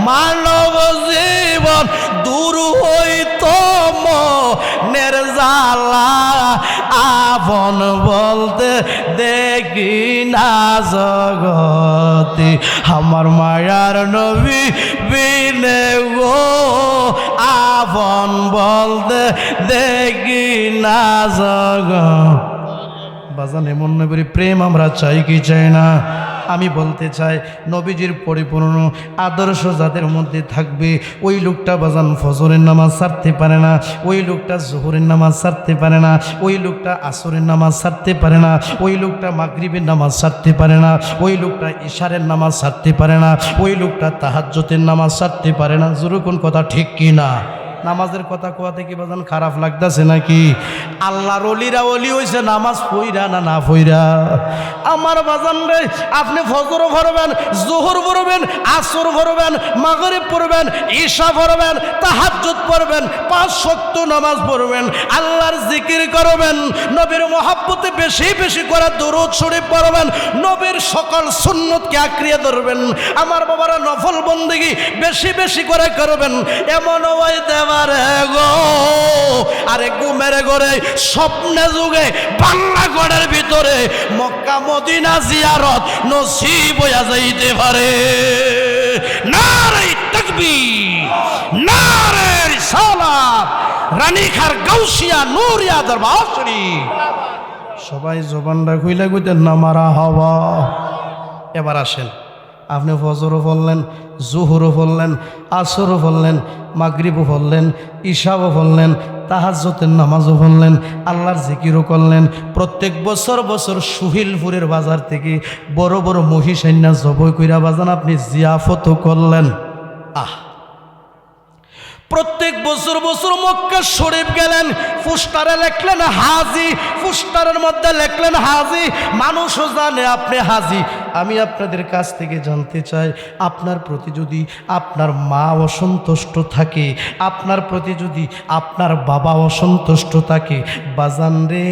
মানব জীবন, দূর হই তো মনের জ্বালা, আপন বলতে দেখি না জগতে, আমার মায়ার নবী বিনে গো, আপন বলতে দেখি না জগৎ। বাজান এমন নবীর প্রেম আমরা চাই কি চাই না? আমি বলতে চাই নবীজির পরিপূর্ণ আদর্শ যাদের মধ্যে থাকবে ওই লোকটা বাজান ফজরের নামাজ ছাড়তে পারে না, ওই লোকটা জোহরের নামাজ ছাড়তে পারে না, ওই লোকটা আসরের নামাজ ছাড়তে পারে না, ওই লোকটা মাগরিবের নামাজ ছাড়তে পারে না, ওই লোকটা ইশারের নামাজ ছাড়তে পারে না, ওই লোকটা তাহাজ্জুদের নামাজ ছাড়তে পারে না। জোরে কোন কথা ঠিক কি না? নামাজের কথা কোয়াতে কি বাজান খারাপ লাগতেছে নাকি? আল্লাহর ওলিরা ওলি হইছে নামাজ পইরা না পইরা। আমার বাজান রে, আপনি ফজর পড়বেন, যোহর পড়বেন, আসর পড়বেন, মাগরিব পড়বেন, ঈশা পড়বেন, তাহাজ্জুদ পড়বেন, 5 ওয়াক্ত নামাজ পড়বেন, আল্লাহর জিকির করবেন, নবীর মহব্বতে বেশি বেশি করে দরুদ শরীফ পড়বেন, নবীর সকল সুন্নতকে আঁকড়িয়ে ধরবেন। আমার বাবারা নফল বন্দেগী বেশি বেশি করে করবেন। এমন ওই দেবারে গো, আরে ঘুমের ঘরে স্বপ্নে যুগে বাংলা গড়ের ভিতরে মক্কা মদিনা জিয়ারত নসিব হইয়া যাইতে পারে। নারে তাকবীর, নারে রিসালাত, রানীখার গাউসিয়া নূরিয়া দরবার শরীফ। সবাই জবানটা খুইলা কইতেন না মারা হওয়া। এবার আসেন, আপনি ফজরও পড়লেন, জোহরও পড়লেন, আসরও পড়লেন, মাগরিবও পড়লেন, ঈশাও পড়লেন, তাহাজ্জুদের নামাজও পড়লেন, আল্লাহর জিকিরও করলেন। প্রত্যেক বছর বছর সুহিলপুরের বাজার থেকে বড় বড় মহিষান্যা জবাই কইরা বাজান আপনি জিয়াফতও করলেন। প্রত্যেক বছর বছর মক্কা শরীফ গেলেন, পোস্টারে লেখলেন হাজি, পোস্টারের মধ্যে লেখলেন হাজি, মানুষও জানে আপনি হাজি। আমি আপনাদের কাছ থেকে জানতে চাই, আপনার প্রতি যদি আপনার মা অসন্তুষ্ট থাকে, আপনার প্রতি যদি আপনার বাবা অসন্তুষ্ট থাকে, বাজান রে,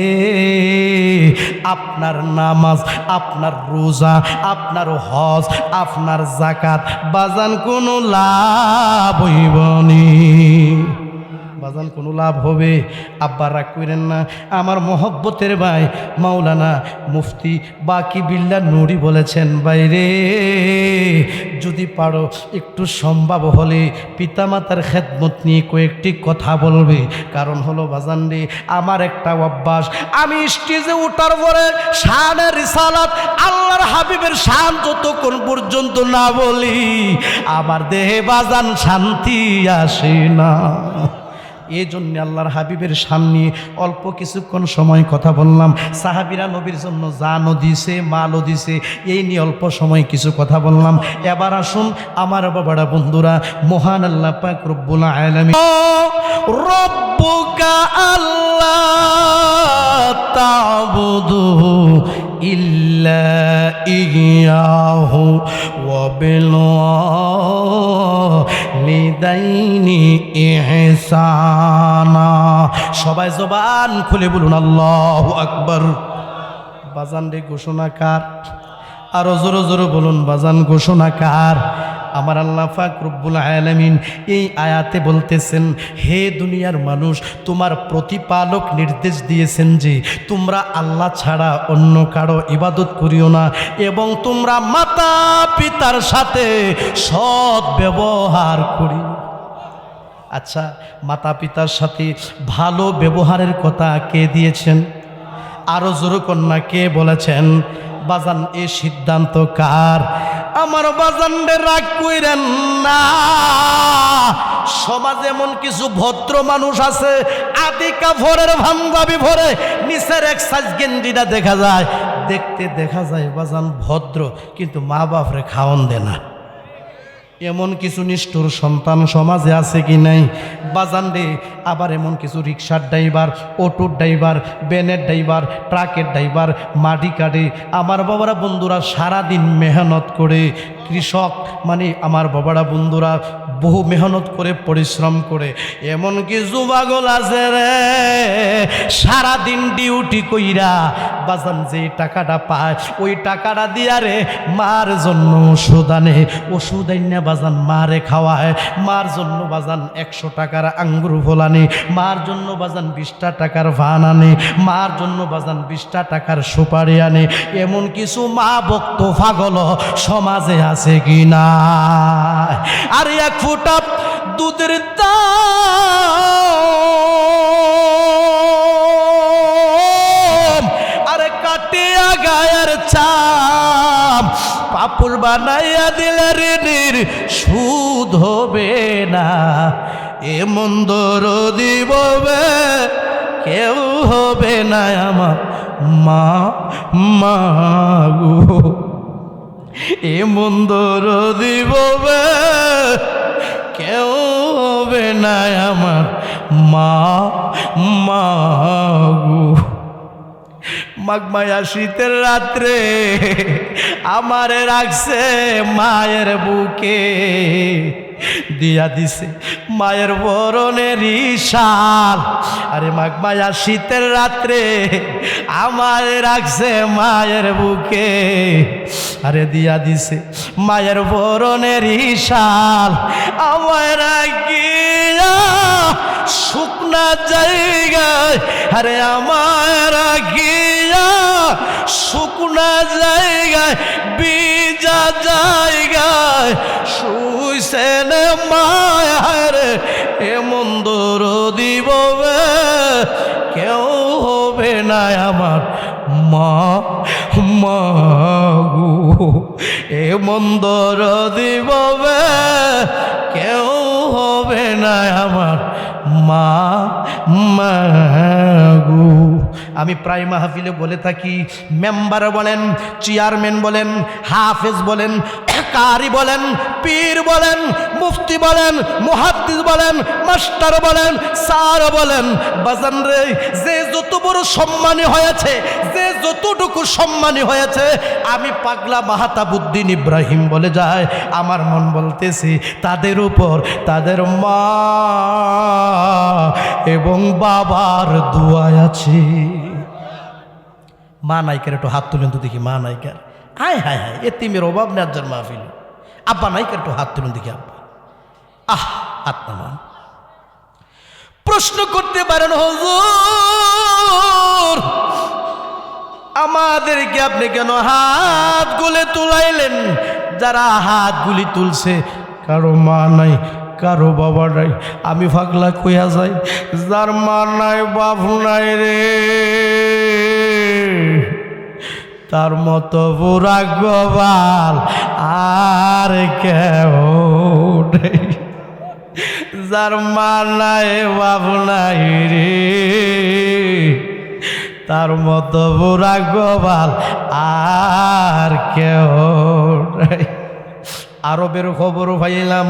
আপনার নামাজ, আপনার রোজা, আপনার হজ, আপনার যাকাত বাজান কোনো লাভ হইবনি। বাজান কোনো লাভ হবে? আব্বা রাগ করেন না, আমার মহব্বতের ভাই মাওলানা মুফতি বাকি বিল্লাহ নুরি বলেছেন, বাইরে যদি পারো একটু সম্ভব হলে পিতামাতার খেদমত নিয়ে কয়েকটি কথা বলবে। কারণ হলো বাজান রে, আমার একটা অভ্যাস, আমি স্টেজে ওঠার পরে শানের রিসালাত আল্লাহর হাবিবের শান যতক্ষণ পর্যন্ত না বলি আমার দেহে বাজান শান্তি আসে না। এই জন্য আল্লাহর হাবিবের সামনে অল্প কিছুক্ষণ সময় কথা বললাম। সাহাবীরা নবীর জন্য জানও দিছে, মালও দিছে, এই নিয়ে অল্প সময় কিছু কথা বললাম। এবার আসুন আমার বাবারা বন্ধুরা, মহান আল্লাহ পাক রব্বুল আলামিন, রব্বুকা আল্লাহ তা'বুদু ইল্লা ইয়াহু ওয়া বিল ওয়ালিদাইনি ইহসানা। সবাই জবান খুলে বলুন আল্লাহু আকবার। বাজান রে ঘোষণা কার? আরো জোরে জোরে বলুন, বাজান ঘোষণা কার? আমার আল্লাহ পাক রব্বুল আলামিন এই আয়াতে বলতেছেন, হে দুনিয়ার মানুষ, তোমার প্রতিপালক নির্দেশ দিয়েছেন যে তোমরা আল্লাহ ছাড়া অন্য কারো ইবাদত করিও না এবং তোমরা মাতা পিতার সাথে সৎ ব্যবহার করি। আচ্ছা, মাতা পিতার সাথে ভালো ব্যবহারের কথা কে দিয়েছেন? আরো জোরে কন্যা কে বলেছেন? বাজান এই সিদ্ধান্ত কার? আমার বাজানদের রাগ কইরেন না। সমাজে এমন কিছু ভদ্র মানুষ আছে, আদি কাপড়ের ভাঙ্গাবি ভরে নিচের এক সাইজ গেঞ্জিটা দেখা যায়, দেখতে দেখা যায় বাজান ভদ্র, কিন্তু মা বাপরে খাওয়ান দেয় না। এমন কিছু নিষ্ঠুর সন্তান সমাজে আছে কি নাই বাজান রে? আবার এমন কিছু রিক্সার ড্রাইভার, অটোর ড্রাইভার, ভ্যানের ড্রাইভার, ট্রাকের ড্রাইভার, মাটি কাটে আমার বাবারা বন্ধুরা সারাদিন মেহনত করে, কৃষক মানে আমার বাবারা বন্ধুরা বহু মেহনত করে পরিশ্রম করে। এমন কি যুবাগল আছে রে, সারাদিন ডিউটি কইরা বাজান যে টাকাটা পায় ওই টাকাটা দিয়া রে মার জন্য ওষুধ আনে, ওষুধ আইনা বাজান মারে খাওয়ায়, মার জন্য বাজান 100 টাকার আঙ্গুর ফল আনে, মার জন্য বাজান 20টা টাকার ভান আনে, মার জন্য বাজান 20টা টাকার সুপারি আনে। এমন কিছু মা ভক্ত পাগল সমাজে আছে কি না? আর 1 ফুটা দুধের দাম, আরে কাটিয়া গায়ের চাম, আপুল বানাইয়া দিলে ঋণের সুদ হবে না, এমন দরদি ববে কেউ হবে না আমার মা মাগো, এমন দরদি ববে কেউ হবে না আমার মা মাগো। মাঘমায়া শীতের রাত্রে আমারে রাখছে মায়ের বুকে, দিয়া দিছে মায়ের বরণের শাল। আরে মাঘমায়া শীতের রাত্রে আমারে রাখছে মায়ের বুকে, আরে দিয়া দিছে মায়ের বরণের শাল। আমায় রাখিয়া শুকনা জায়গায়, আরে আমায় রাখিয়া শুকনা জায়গায় বিজা জায়গায় শুইছেন মায়ের, এমন দরদি ববে কেউ হবে না আমার মা মাগো, এমন দরদি ববে কেউ হবে না আমার মা মাগো। আমি প্রায় মাহফিলে বলে থাকি, মেম্বার বলেন, চেয়ারম্যান বলেন, হাফেজ বলেন, কারি বলেন, পীর বলেন, মুফতি বলেন, মুহাদ্দিস বলেন, মাস্টার বলেন, স্যার বলেন, বাজান রে, যে যত বড় সম্মানী হয়েছে, যে যতটুকু সম্মানী হয়েছে, আমি পাগলা মাহতাবুদ্দিন ইব্রাহিম বলে যায়, আমার মন বলতেছে তাদের উপর তাদের মা এবং বাবার দোয়া আছে। মা নায়িকার একটু হাত তুলেন তো দেখি, মা নায়িকার, হায় হায় হায়, এতিমের অভাব ন্যায্যের মাহফিল। আব্বা নায়িকার একটু হাত তুলেন দেখি, আব্বা, হাত নামান। প্রশ্ন করতে পারেন হুজুর, আমাদেরকে আপনি কেন হাতগুলি তুলাইলেন? যারা হাতগুলি তুলছে কারো মা নাই, কারো বাবা নাই। আমি পাগলা কইয়া যাই, যার মা নাই বাপ নাই রে, তার মতো বুড়া গোবাল আর কেউ নেই। যার মা নাই বাপ নাই রে, তার মতো বুড়া গোবাল আর কেউ নেই। আরবের খবর পাইলাম,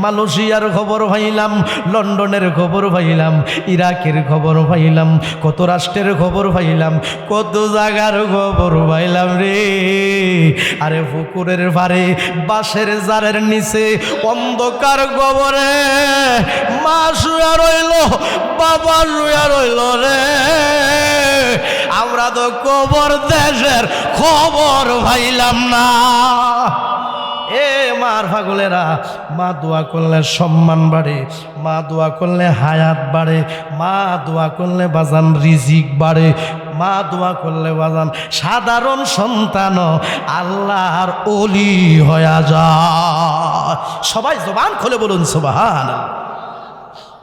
মালয়েশিয়ার খবর পাইলাম, লন্ডনের খবর পাইলাম, ইরাকের খবর পাইলাম, কত রাষ্ট্রের খবর পাইলাম, কত জায়গার খবর পাইলাম রে। আরে পুকুরের পারে বাঁশের জারের নিচে অন্ধকার কবরে মা শুয়া রইল, বাবা শুয়া রইল রে। আমরা তো কবর দেশের খবর পাইলাম না। এ মার পাগলেরা, মা দোয়া করলে সম্মান বাড়ে, মা দোয়া করলে হায়াত বাড়ে, মা দোয়া করলে বাজান রিজিক বাড়ে, মা দোয়া করলে বাজান সাধারণ সন্তান আল্লাহর ওলি হয়ে যায়। সবাই জবান খুলে বলুন সুবহানাল্লাহ।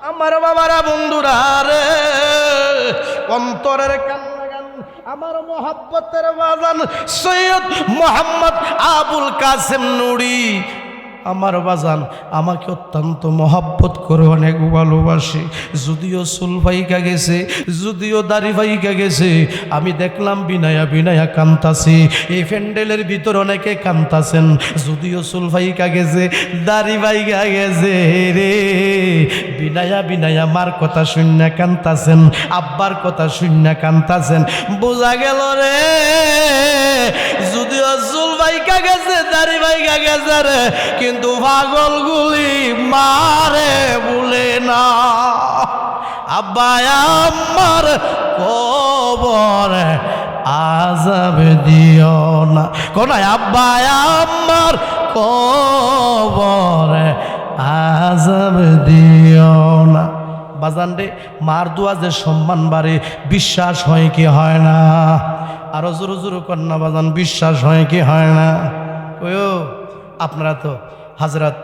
আমার বাবারা, বন্ধুরা রে, অন্তরের কান্না আমার মোহাব্বতের বাজান সৈয়দ মোহাম্মদ আবুল কাসেম নুরি, আমার বাজান আমাকে অত্যন্ত মহব্বত করে, অনেক ভালোবাসে। যদিও চুল ফাইকা গেছে, যদিও দাড়ি ফাইকা গেছে, আমি দেখলাম বিনায়া বিনায়া কান্তাছে। এই প্যান্ডেলের ভিতর অনেকে কান্তাছেন, যদিও চুল ফাইকা গেছে, দাড়ি ফাইকা গেছে রে, বিনায়া বিনায়া মার কথা শূন্য কান্তাছেন, আব্বার কথা শূন্য কান্তাছেন। বোঝা গেল রে, যদিও চুল ফাইকা গেছে, দাড়ি ফাইকা গেছে রে, কিন্তু পাগলগুলি মারে বলে না। আব্বা আমার কবরে আযাব দিও না, কোনায় আব্বা আমার কবরে আযাব দিও না। বাজান রে, মার দোয়া যে সম্মান বাড়ে, বিশ্বাস হয় কি হয় না? আরো জোরো জোরো কন্যা বাজান, বিশ্বাস হয় কি হয় না? ওয়ো, আপনারা তো হযরত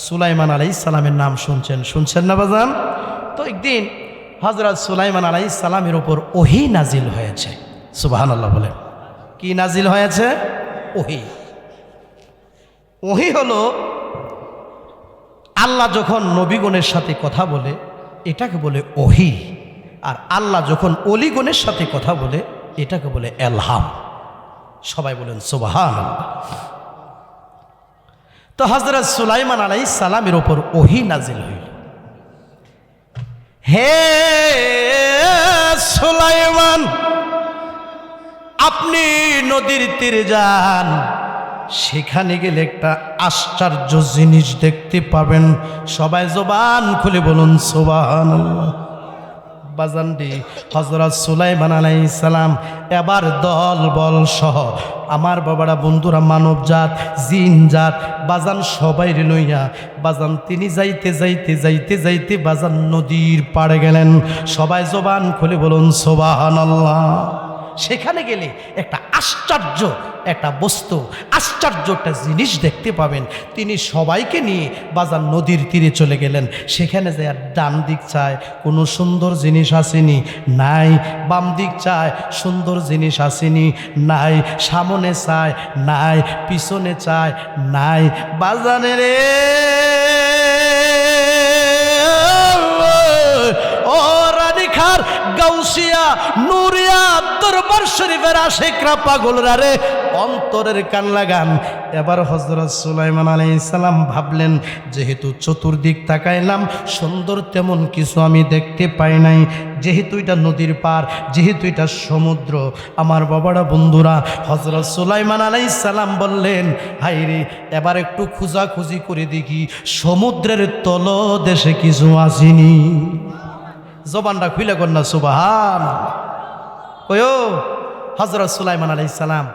সুলাইমান আলাইহিস সালামের নাম শুনছেন না বাজান? তো একদিন হযরত সুলাইমান আলাইহিস সালামের উপর ওহী নাজিল হয়েছে। সুবহানাল্লাহ বলেন। কি নাজিল হয়েছে? ওহী। ওহী হলো আল্লাহ যখন নবীগণের সাথে কথা বলে এটাকে বলে ওহী, আর আল্লাহ যখন অলিগণের সাথে কথা বলে এটাকে বলে এলহাম। সবাই বলেন সুবহানাল্লাহ। তো হযরত সুলাইমান আলাইহিস সালামের উপর ওহী নাজিল হইল, হে সুলাইমান, আপনি নদীর তীরে যান, সেখানে গেলে একটা আশ্চর্য জিনিস দেখতে পাবেন। সবাই জবান খুলে বলুন সুবহানাল্লাহ। বাজানডি হযরত সুলাইমান আলাইহিস সালাম এবার দল বল সহ আমার বাবারা বন্ধুরা মানব জাত জিন জাত বাজান সবাই লইয়া বাজান তিনি যাইতে যাইতে যাইতে যাইতে বাজান নদীর পাড়ে গেলেন। সবাই জবান খুলে বলুন সুবহানাল্লাহ। সেখানে গেলে একটা আশ্চর্য একটা বস্তু, আশ্চর্য একটা জিনিস দেখতে পাবেন। তিনি সবাইকে নিয়ে বাজার নদীর তীরে চলে গেলেন। সেখানে যে আর ডান দিক চায় কোনো সুন্দর জিনিস আসেনি, নাই। বাম দিক চায় সুন্দর জিনিস আসেনি, নাই। সামনে চায়, নাই। পিছনে চায়, নাই। বাজানে রে ও রানীখার গাউসিয়া নুরিয়া দরবার শরীফের আশিকরা পাগলরা রে, অন্তরের কান লাগান। এবার হযরত সুলাইমান আলাইহিস সালাম ভাবলেন, যেহেতু চতুর্দিক তাকাইলাম সুন্দর তেমন কিছু আমি দেখতে পাই নাই, যেহেতু এটা নদীর পার, যেহেতু এটা সমুদ্র, আমার বাবারা বন্ধুরা হযরত সুলাইমান আলাইহিস সালাম বললেন, হাইরে এবার একটু খোঁজাখুঁজি করে দেখি সমুদ্রের তলদেশে কিছু আসেনি। জবানটা খুলে কন্যা সুবহান। ওয়ো হযরত সুলাইমান আলাইহিস সালাম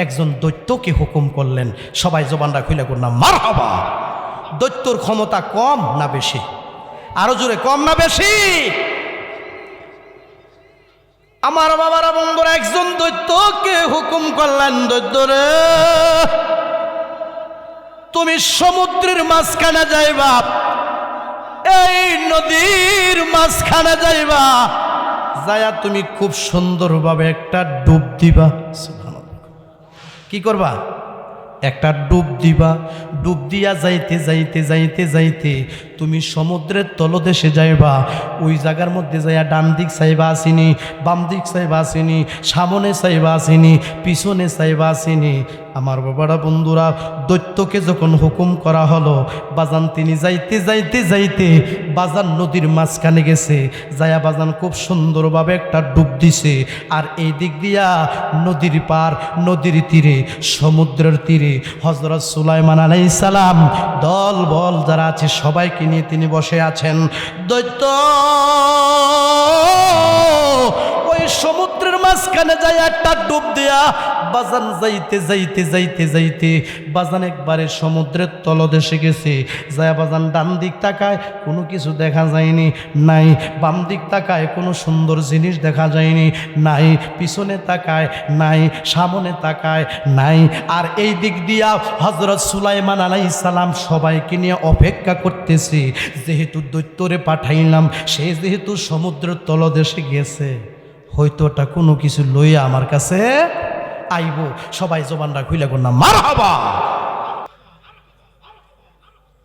একজন দৈত্যকে হুকুম করলেন। সবাই জবানটা খুলে কন্যা মারহাবা। দৈত্যর ক্ষমতা কম না বেশি? আরো জোরে, কম না বেশি? আমার বাবারা বন্ধুরা একজন দৈত্যকে হুকুম করলেন, দৈত্য রে তুমি সমুদ্রের মাঝখানে যাইবা, এই নদীর মাঝখানে যাইবা, যায়া তুমি খুব সুন্দরভাবে একটা ডুব দিবা। কি করবা? একটা ডুব দিবা। ডুব দিয়া যাইতে যাইতে যাইতে যাইতে তুমি সমুদ্রের তলদেশে যাইবা। ওই জায়গার মধ্যে যাইয়া ডান দিক চাইবা আসিনি, বাম দিক চাইবা আসিনি, সামনে চাইবা আসিনি, পিছনে চাইবা আসিনি। আমার বাবারা বন্ধুরা দৈত্যকে যখন হুকুম করা হলো, বাজান তিনি যাইতে যাইতে যাইতে বাজান নদীর মাঝখানে গেছে, যায়া বাজান খুব সুন্দরভাবে একটা ডুব দিছে। আর এই দিক দিয়া নদীর পার, নদীর তীরে, সমুদ্রের তীরে হযরত সুলাইমান আলাইহিস সালাম দল বল যারা আছে সবাইকে নিয়ে তিনি বসে আছেন। দৈত্য ওই সমুদ্রের মাঝখানে যায় একটা ডুব দেয়া বাজান যাইতে যাইতে যাইতে যাইতে বাজান একবারে সমুদ্রের তলদেশে গেছে। যায় বাজান ডান দিক তাকায় কোনো কিছু দেখা যায়নি, নাই। বাম দিক তাকায় কোনো সুন্দর জিনিস দেখা যায়নি, নাই। পিছনে তাকায়, নাই। সামনে তাকায়, নাই। আর এই দিক দিয়া হযরত সুলাইমান আলাইহিস সালাম সবাইকে নিয়ে অপেক্ষা করতেছে, যেহেতু দৈত্যরে পাঠাইলাম, সে যেহেতু সমুদ্রের তলদেশে গেছে, হয়তো ওটা কোনো কিছু লইয়া আমার কাছে আইব। সবাই জবানটা খুলে কন্যা মারহাবা।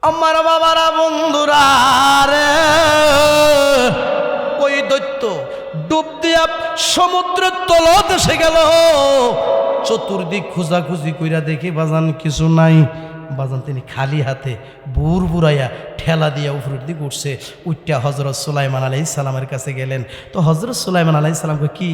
আমার বাবারা বন্ধুরা রে, ওই দৈত্য ডুব দিয়া সমুদ্রের তলদেশে গেল। চতুর্দিক খোঁজাখুঁজি কইরা দেখি বাজান কিছু নাই। বাজান তিনি খালি হাতে বুর বুড়াইয়া ঠেলা দিয়া উপরের দিকে উঠছে। উঠটা হযরত সুলাইমান আলাইহিস সালামের কাছে গেলেন। তো হযরত সুলাইমান আলাইহিস সালামকে, কি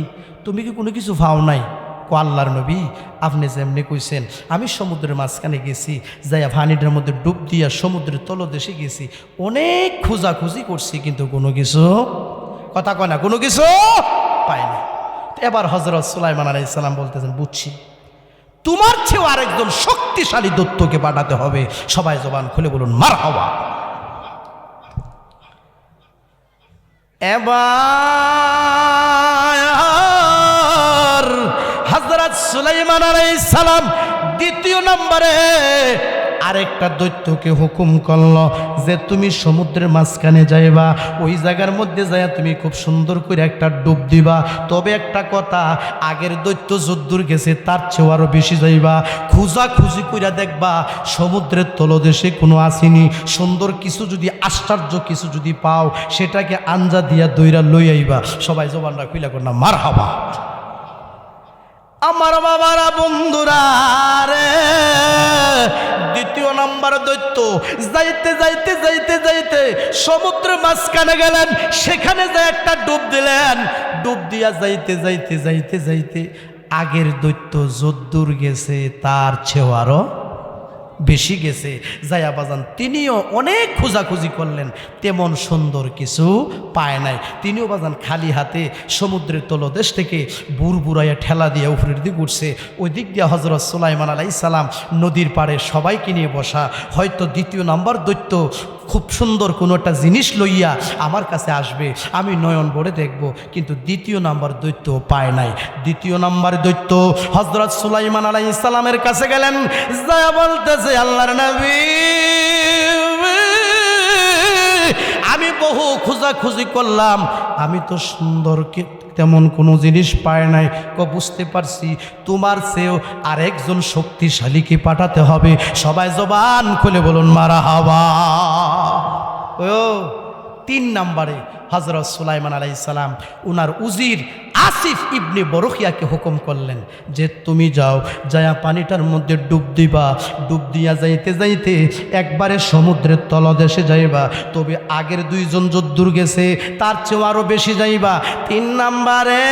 তুমি কি কোনো কিছু পাও নাই? কো আল্লাহর নবী আপনি যেমনি কইছেন, আমি সমুদ্রের মাঝখানে গেছি, যাইয়া পানিটার মধ্যে ডুব দিয়া সমুদ্রের তলদেশে গেছি, অনেক খোঁজাখুঁজি করছি, কিন্তু কোনো কিছু, কথা কয় না, কোনো কিছু পাই না। এবার হযরত সুলাইমান আলাইহিস সালাম বলতেছেন, বুঝছি, তোমার চেয়েও আরেকজন শক্তিশালী দৈত্যকে পাঠাতে হবে। সবাই জবান খুলে বলুন মারহাবা। এবার হযরত সুলাইমান আলাইহিস সালাম দ্বিতীয় নম্বরে আরেকটা দৈত্যকে হুকুম করলো যে তুমি সমুদ্রের মাঝখানে যাইবা, ওই জায়গার মধ্যে যাইয়া তুমি খুব সুন্দর করে একটা ডুব দিবা। তবে একটা কথা, আগের দৈত্য যদ্দূর গেছে তার চেয়েও আরো বেশি যাইবা, খুঁজাখুঁজি কইরা দেখবা সমুদ্রের তলদেশে কোনো আসেনি। সুন্দর কিছু যদি, আশ্চর্য কিছু যদি পাও, সেটাকে আঞ্জা দিয়া দইরা লই আইবা। সবাই জবানরা খুইলা কর না মারহাবা। আমার বাবারা, বন্ধুরা রে, দ্বিতীয় নাম্বার দৈত্য যাইতে যাইতে যাইতে যাইতে সমুদ্রের মাঝখানে গেলেন, সেখানে যে একটা ডুব দিলেন। ডুব দিয়া যাইতে যাইতে যাইতে যাইতে আগের দৈত্য যদ্দূর গেছে তার চেয়েও আরো বেশি গেছে। যাইয়া বাজান তিনিও অনেক খোঁজাখুঁজি করলেন, তেমন সুন্দর কিছু পায় নাই। তিনিও বাজান খালি হাতে সমুদ্রের তলদেশ থেকে বুড়বুড়াইয়া ঠেলা দিয়ে উপরের দিক উঠছে। ওই দিক দিয়ে হজরত সুলাইমান আলাইহিস সালাম নদীর পাড়ে সবাইকে নিয়ে বসা। হয়তো দ্বিতীয় নাম্বার দৈত্য খুব সুন্দর কোনো একটা জিনিস লইয়া আমার কাছে আসবে, আমি নয়ন ভরে দেখব, কিন্তু দ্বিতীয় নাম্বার দৈত্য পায় নাই। দ্বিতীয় নাম্বার দৈত্য হযরত সুলাইমান আলাইহিস সালামের কাছে গেলেন, যা বলতেছে, আল্লাহর নবী আমি বহু খোঁজাখুঁজি করলাম, আমি তো সুন্দর তেমন কোনো জিনিস পায় নাই। বুঝতে পারছি তোমার চেয়েও আরেকজন শক্তিশালীকে পাঠাতে হবে। সবাই জবান খুলে বলুন মারহাবা। ও তিন নম্বরে হযরত সুলাইমান আলাইহিস সালাম উনার উজির আসিফ ইবনে বরখিয়াকে হুকুম করলেন যে তুমি যাও, যায়া পানিটার মধ্যে ডুব দিবা। ডুব দিয়া যাইতে যাইতে একবারে সমুদ্রের তলদেশে যাইবা। তবে আগের দুইজন যদ্দূর গেছে তার চেয়েও আরো বেশি যাইবা। তিন নম্বরে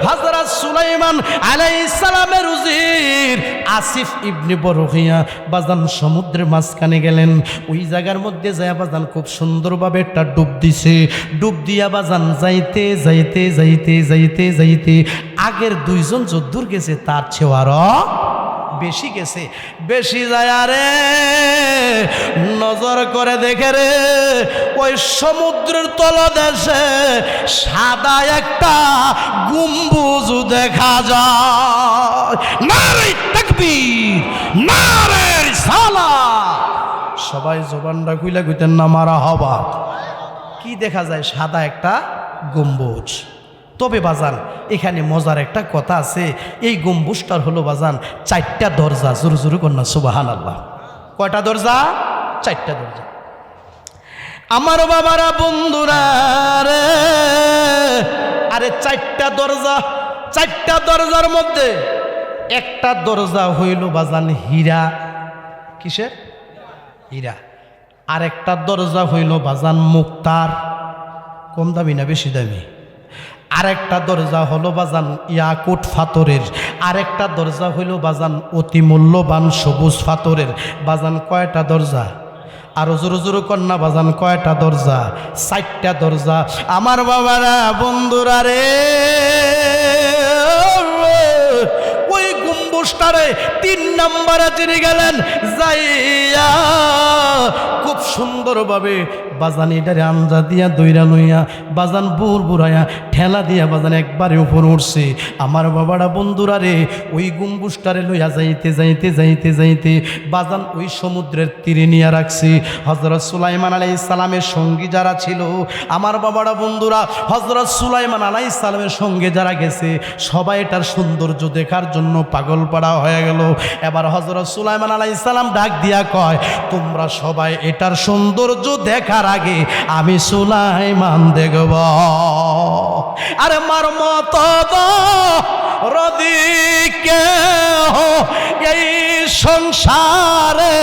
হযরত সুলাইমান আলাইহিস সালামের উজির আসিফ ইবনে বরখিয়া বাজান সমুদ্রের মাঝখানে গেলেন। ওই জায়গার মধ্যে যায় বাজান খুব সুন্দরভাবে একটা ডুব দিছে। ডুব দিয়া বাজান যাইতে যাইতে যাইতে যাইতে যাইতে আগের দুইজন যদ্দূর গেছে তার চেয়েও আরো বেশি গেছে। বেশি যায় রে, নজর করে দেখে রে, ওই সমুদ্রের তলদেশে সাদা একটা গম্বুজ দেখা যায়। নারে তাকবীর, নারে রিসালাত। সবাই জবানটা খুইলা কইতেন না মারহাবা। কি দেখা যায়? সাদা একটা গম্বুজ। তবে বাজান এখানে মজার একটা কথা আছে, এই গম্বুজটার হলো বাজান চারটা দরজা। জোরে জোরে কন্যা সুবহানাল্লাহ। কয়টা দরজা? চারটা দরজা। আমার বাবারা, বন্ধুরা রে, আরে চারটা দরজা। চারটা দরজার মধ্যে একটা দরজা হইল বাজান হীরা। কিসের? হীরা। আরেকটা দরজা হইল বাজান মুক্তার। কম দামি না বেশি দামি? আরেকটা দরজা হলো বাজান ইয়াকুট ফাতরের। আরেকটা দরজা হইল বাজান অতি মূল্যবান সবুজ ফাতরের। বাজান কয়টা দরজা? আরো জোরে জোরে কন্যা বাজান কয়টা দরজা? চারটা দরজা। আমার বাবারা, বন্ধুরা রে, ওই গম্বুজটারে তিন নম্বরে তিনি গেলেন, যাইয়া খুব সুন্দরভাবে বাজান এটারে আঞ্জা দিয়া দইরা লইয়া বাজান বুড়বুড়াইয়া ঠেলা দিয়া বাজান একবারে উপরে উঠছে। আমার বাবারা, বন্ধুরা রে, ওই গম্বুজটারে লইয়া যাইতে যাইতে যাইতে যাইতে বাজান ওই সমুদ্রের তীরে নিয়ে রাখছে। হযরত সুলাইমান আলাইহিস সালামের সঙ্গী যারা ছিল, আমার বাবারা, বন্ধুরা, হযরত সুলাইমান আলাইহিস সালামের সঙ্গে যারা গেছে সবাই এটার সৌন্দর্য দেখার জন্য পাগল পাড়া হয়ে গেল। এবার হযরত সুলাইমান আলাইহিস সালাম ডাক দিয়া কয়, তোমরা সবাই এটার সৌন্দর্য দেখার আগে আমি সুলাইমান দেখব। আরে মার মতো রদিকে এই সংসারে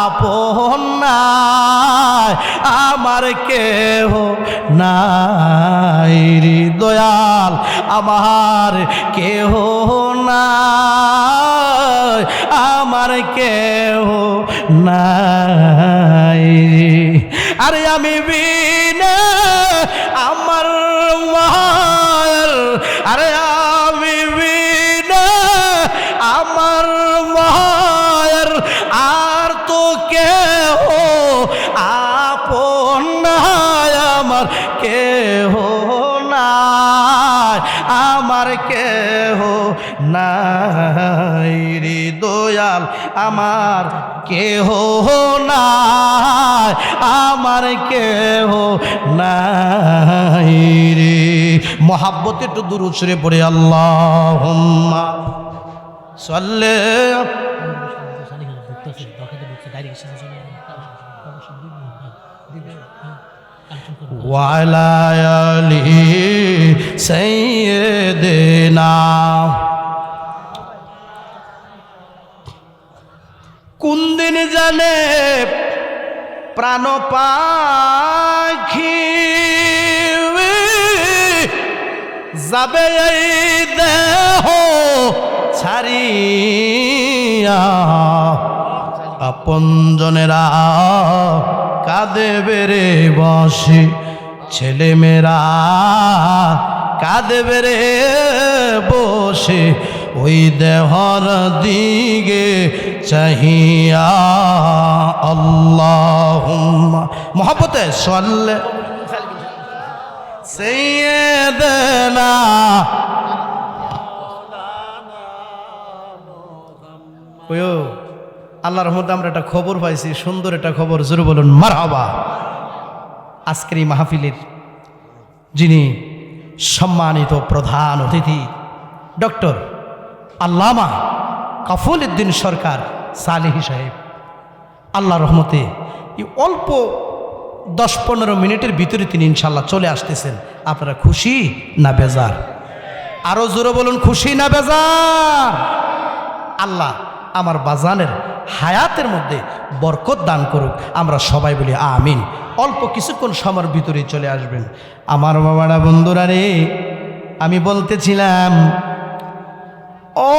আপন নাই, আমার কেহ নাই রে দয়াল, আমার কেহ নাই, আমার কেহ নাই। আরে আমি বিনা আমার মায়ের, আরে আমি বিনা আমার মায়ের আর তো কেহ আপন নাই, আমার কেহ নাই, আমার কেহ নাই রে দয়াল আমার কেহ নাই, আমার কেহ নাই রে। মহাব্বতে একটু দুরূদ শরীফ পড়ে আল্লাহুম্মা সাল্লি ওয়ালা আলি সাইয়্যিদিনা। কোন দিন জানে প্রাণ পাখি যাবে এই দেহ ছাড়িয়া, আপনজনেরা কাঁদেবে রে বসে, ছেলেমেয়েরা কাঁদেবে রে বসে, ওই দেহর দিকে চাহিয়া। আল্লাহুম্মা মহব্বতে সাল্লি সাইয়্যিদিনা। ওয়ো আল্লাহর রহমতে আমরা একটা খবর পাইছি, সুন্দর একটা খবর, জোরে বলুন মারহাবা। আজকের এই মাহফিলের যিনি সম্মানিত প্রধান অতিথি ডক্টর আল্লামা কাফুল উদ্দিন সরকার সালেহী সাহেব, আল্লাহর রহমতে এই অল্প 10-15 মিনিটের ভিতরে তিনি ইনশাল্লাহ চলে আসতেছেন। আপনারা খুশি না বেজার? আরো জোরে বলুন খুশি না বেজার? আল্লাহ আমার বাজানের হায়াতের মধ্যে বরকত দান করুক, আমরা সবাই বলি আমিন। অল্প কিছুক্ষণ সময়ের ভিতরে চলে আসবেন। আমার বাবারা বন্ধুরা রে, আমি বলতেছিলাম ও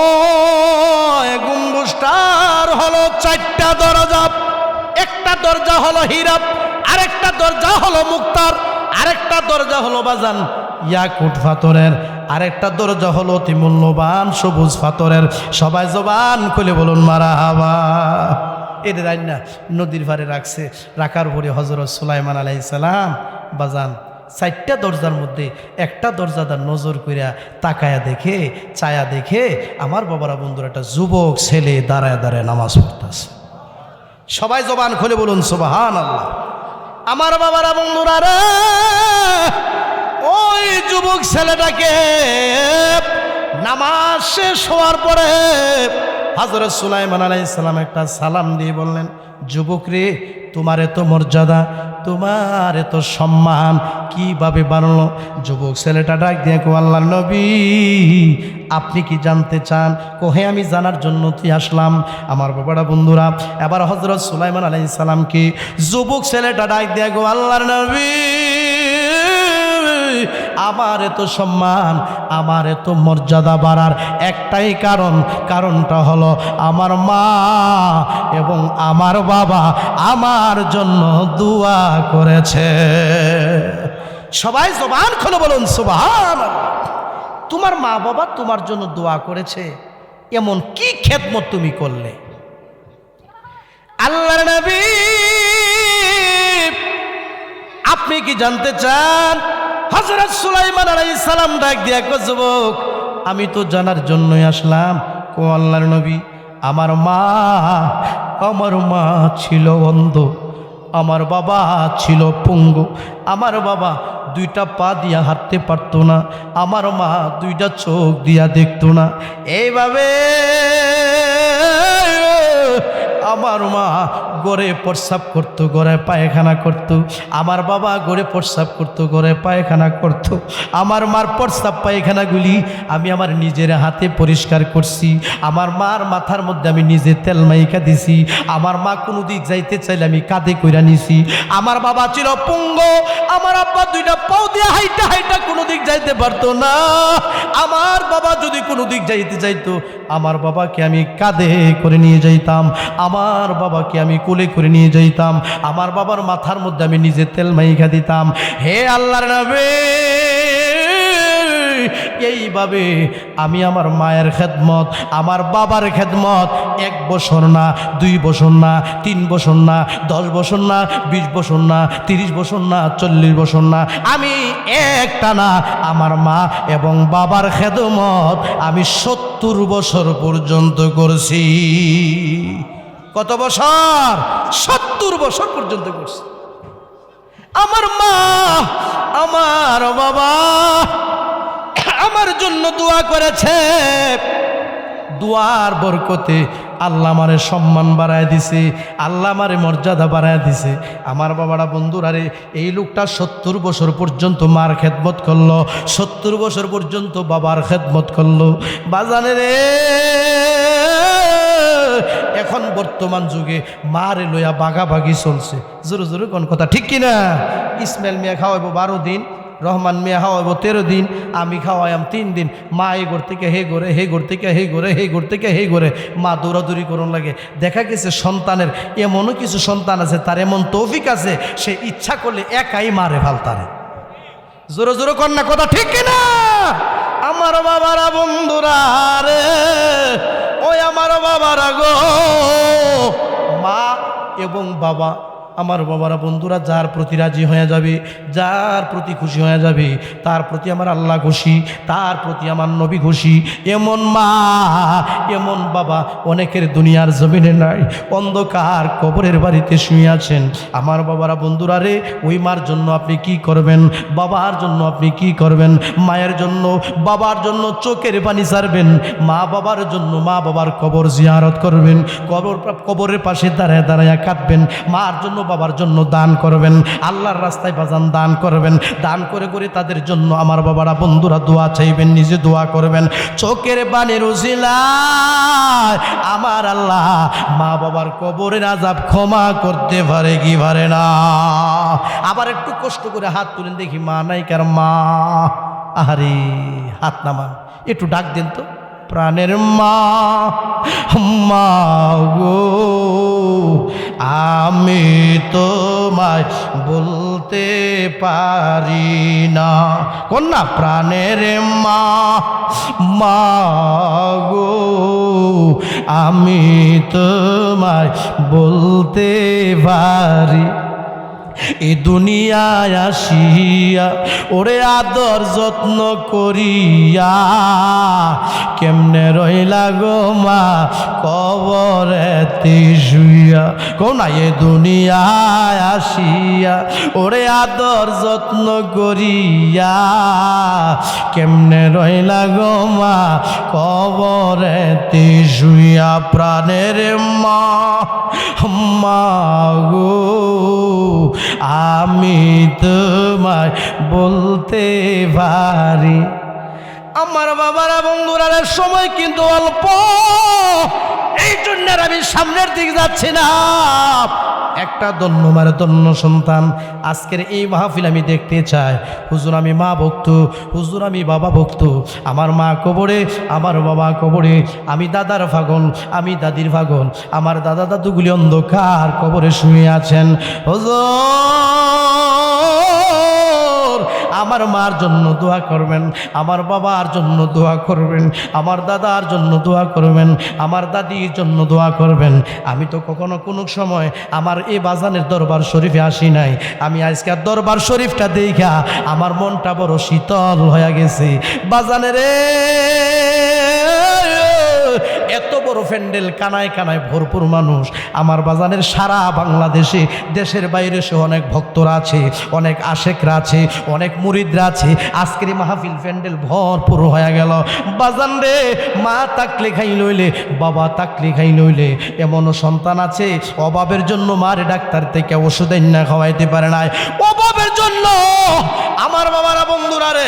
গম্বুজটার হলো 4টা দরজা। একটা দরজা হলো হীরা, আরেকটা দরজা হলো মুক্তার, আরেকটা দরজা হলো বাজান ইয়াকুত পাথরের, আরেকটা দরজা হলো অতি মূল্যবান সবুজ পাথরের। সবাই জবান খুলে বলুন মারহাবা। এর রান্না নদীর ধারে রাখছে, রাখার পরে হযরত সুলাইমান আলাইহিস সালাম বাজান 4টা দরজার মধ্যে একটা দরজাদার নজর কইরা তাকায়া দেখে, চায়া দেখে আমার বাবারা বন্ধুরা একটা যুবক ছেলে দাঁড়ায় দাঁড়ায় নামাজ পড়তেছে। সবাই জবান খুলে বলুন সুবহানাল্লাহ। আমার বাবারা বন্ধুরা রে, ওই যুবক ছেলেটাকে নামাজ শেষ হওয়ার পরে হযরত সুলাইমান আলাইহিস সালাম একটা সালাম দিয়ে বললেন, যুবক রে, তোমার এত মর্যাদা, তোমার এত সম্মান কিভাবে বাড়লো? যুবক ছেলেটা ডাক দিয়ে কো, আল্লাহর নবী আপনি কি জানতে চান? কোহে আমি জানার জন্য তুই আসলাম। আমার বাবারা বন্ধুরা, এবার হযরত সুলাইমান আলাইহিস সালামকে যুবক ছেলেটা ডাক দিয়ে কো, আল্লাহর নবী আমার এত সম্মান, আমার এত মর্যাদা বাড়ার একটাই কারণ, কারণটা হলো আমার মা এবং আমার বাবা আমার জন্য দোয়া করেছে। সবাই জবান খুলে বলুন সুবহানাল্লাহ। তোমার মা বাবা তোমার জন্য দোয়া করেছে, এমন কি খেদমত তুমি করলে? আল্লাহর নবী আপনি কি জানতে চান? হযরত সুলাইমান আলাইহিস সালাম ডাক দিয়া কয়, যুবক আমি তো জানার জন্যই আসলাম। ও আল্লাহর নবী, আমার মা ছিল অন্ধ, আমার বাবা ছিল পঙ্গু, আমার বাবা 2টা পা দিয়া হাঁটতে পারতো না, আমার মা 2টা চোখ দিয়া দেখতো না। এইভাবে আমার মা গড়ে প্রস্রাব করতো, গড়ে পায়খানা করতো, আমার বাবা গড়ে প্রস্রাব করতো, গড়ে পায়খানা করতো। আমার মার প্রস্রাব পায়খানাগুলি আমি আমার নিজের হাতে পরিষ্কার করছি, আমার মার মাথার মধ্যে আমি নিজে তেল মাইকা দিছি, আমার মা কোনো দিক যাইতে চাইলে আমি কাঁধে কইরা নিছি। আমার বাবা ছিল পঙ্গ, আমার আব্বা 2টা পাও দিয়ে হাইটা হাইটা কোনো দিক যাইতে পারতো না। আমার বাবা যদি কোনো দিক যাইতে চাইতো, আমার বাবাকে আমি কাঁধে করে নিয়ে যাইতাম, আমার বাবাকে আমি কোলে করে নিয়ে যাইতাম, আমার বাবার মাথার মধ্যে আমি নিজে তেল মাইখা দিতাম। হে আল্লাহর নবী, এইভাবে আমি আমার মায়ের খেদমত, আমার বাবার খেদমত 1 বছর না, 2 বছর না, 3 বছর না, 10 বছর না, 20 বছর না, 30 বছর না, 40 বছর না, আমি একটানা আমার মা এবং বাবার খেদমত আমি 70 বছর পর্যন্ত করছি। কত বছর? 70 বছর পর্যন্ত করছি। আমার মা আমার বাবা আমার জন্য দোয়া করেছে, দোয়ার বরকতে আল্লাহ আমারে সম্মান বাড়ায় দিছে, আল্লাহ আমারে মর্যাদা বাড়ায় দিছে। আমার বাবারা বন্ধুরা রে, এই লোকটা 70 বছর পর্যন্ত মার খেদমত করলো, 70 বছর পর্যন্ত বাবার খেদমত করলো। বাজানে রে, এখন বর্তমান যুগে মারে লইয়া বাগাবাগি চলছে। জোরে জোরে কোন কথা ঠিক কিনা? ইসমাইল মিয়া খাওয়াইবো 12 দিন, রহমান মিয়া খাওয়াইবো 13 দিন, আমি খাওয়াইম 3 দিন। মা এই ঘর থেকে হে ঘরে, হে ঘর থেকে হে ঘরে, হে ঘর থেকে হে ঘরে, মা দৌড়াদৌড়ি করুন লাগে। দেখা গেছে সন্তানের এমনও কিছু সন্তান আছে, তার এমন তৌফিক আছে, সে ইচ্ছা করলে একাই মারে ফালতারে। জোরে জোরে কন্যা কথা ঠিক কিনা? আমার বাবারা বন্ধুরা রে, ওই আমার বাবারা গো, মা এবং বাবা, আমার বাবারা বন্ধুরা যার প্রতি রাজি হয়ে যাবে, যার প্রতি খুশি হয়ে যাবে, তার প্রতি আমার আল্লাহ খুশি, তার প্রতি আমার নবী খুশি। এমন মা এমন বাবা অনেকের দুনিয়ার জমিনে নাই, অন্ধকার কবরের বাড়িতে শুয়ে আছেন। আমার বাবারা বন্ধুরা রে, ওই মার জন্য আপনি কি করবেন? বাবার জন্য আপনি কি করবেন? মায়ের জন্য বাবার জন্য চোখের পানি ছাড়বেন, মা বাবার জন্য মা বাবার কবর জিয়ারত করবেন, কবরের পাশে দাঁড়ায় দাঁড়ায় কাঁদবেন, মার জন্য বাবার জন্য দান করবেন, আল্লাহর রাস্তায় বাজান দান করবেন। দান করে করে তাদের জন্য আমার বাবারা বন্ধুরা দোয়া চাইবেন, নিজে দোয়া করবেন। চোখের পানির উজিলায় আমার আল্লাহ মা বাবার কবরের আযাব ক্ষমা করতে পারে কি পারে না? আবার একটু কষ্ট করে হাত তুলেন দেখি, মা নাই কার? মা, আহারে হাত নামান, একটু ডাক দেন তো, প্রাণের মা, মা গো আমি তোমায় বলতে পারি না। কন্যা, প্রাণের মা, মা গো আমি তোমায় বলতে পারি। এই দুনিয়ায় আসিয়া ওরে আদর যত্ন করিয়া কেমনে রইলা গো মা কবরেতে শুইয়া। কও না, এ দুনিয়ায় আসিয়া ওরে আদর যত্ন করিয়া কেমনে রইলা গো মা কবরেতে শুইয়া। প্রাণের মা, মা গো আমি তোমায় বলতে পারি। আমার বাবারা বন্ধুরা, সময় কিন্তু অল্প, এই জন্য আমি সামনের দিকে যাচ্ছি না। একটা ধন্যবাদ ধন্য সন্তান আজকের এই মাহফিল আমি দেখতে চাই। হুজুর আমি মা ভক্ত, হুজুর আমি বাবা ভক্ত, আমার মা কবরে, আমার বাবা কবরে, আমি দাদার পাগল, আমি দাদির পাগল, আমার দাদা দাদুগুলি অন্ধকার কবরে শুয়ে আছেন। হুজুর আমার মার জন্য দোয়া করবেন, আমার বাবার জন্য দোয়া করবেন, আমার দাদার জন্য দোয়া করবেন, আমার দাদির জন্য দোয়া করবেন। আমি তো কখনো কোনো সময় আমার এই বাজানের দরবার শরীফে আসি নাই, আমি আজকের দরবার শরীফটা দেখা আমার মনটা বড় শীতল হয়ে গেছে। বাজানে রে, এত বড় প্যান্ডেল, কানায় কানায় ভরপুর মানুষ। আমার বাজানের সারা বাংলাদেশে, দেশের বাইরে সে অনেক ভক্তরা আছে, অনেক আশেকরা আছে, অনেক মুরিদরা আছে। আজকের মাহফিল প্যান্ডেল ভরপুর হয়ে গেল। বাজান রে, মা তাকলে খাই লইলে, বাবা তাকলে খাই লইলে, এমনও সন্তান আছে অভাবের জন্য মার ডাক্তার থেকে ওষুধ না খাওয়াইতে পারে নাই। অভাবের জন্য আমার বাবারা বন্ধুরা রে,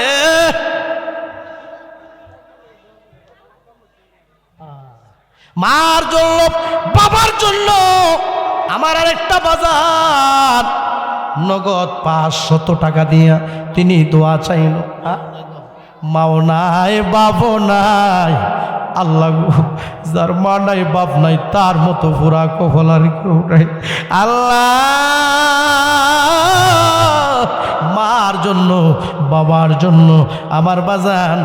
মার জন্য বাবার জন্য আমার আরেকটা বাজার নগদ 500 টাকা দিয়া তিনি দোয়া চাইল। মাও নাই, বাবও নাই, আল্লাহ যার মা নাই বাপ নাই তার মতো পুরা কপাল আর কেউ নাই। আল্লাহ মার জন্য বাবার জন্য আমার বাজান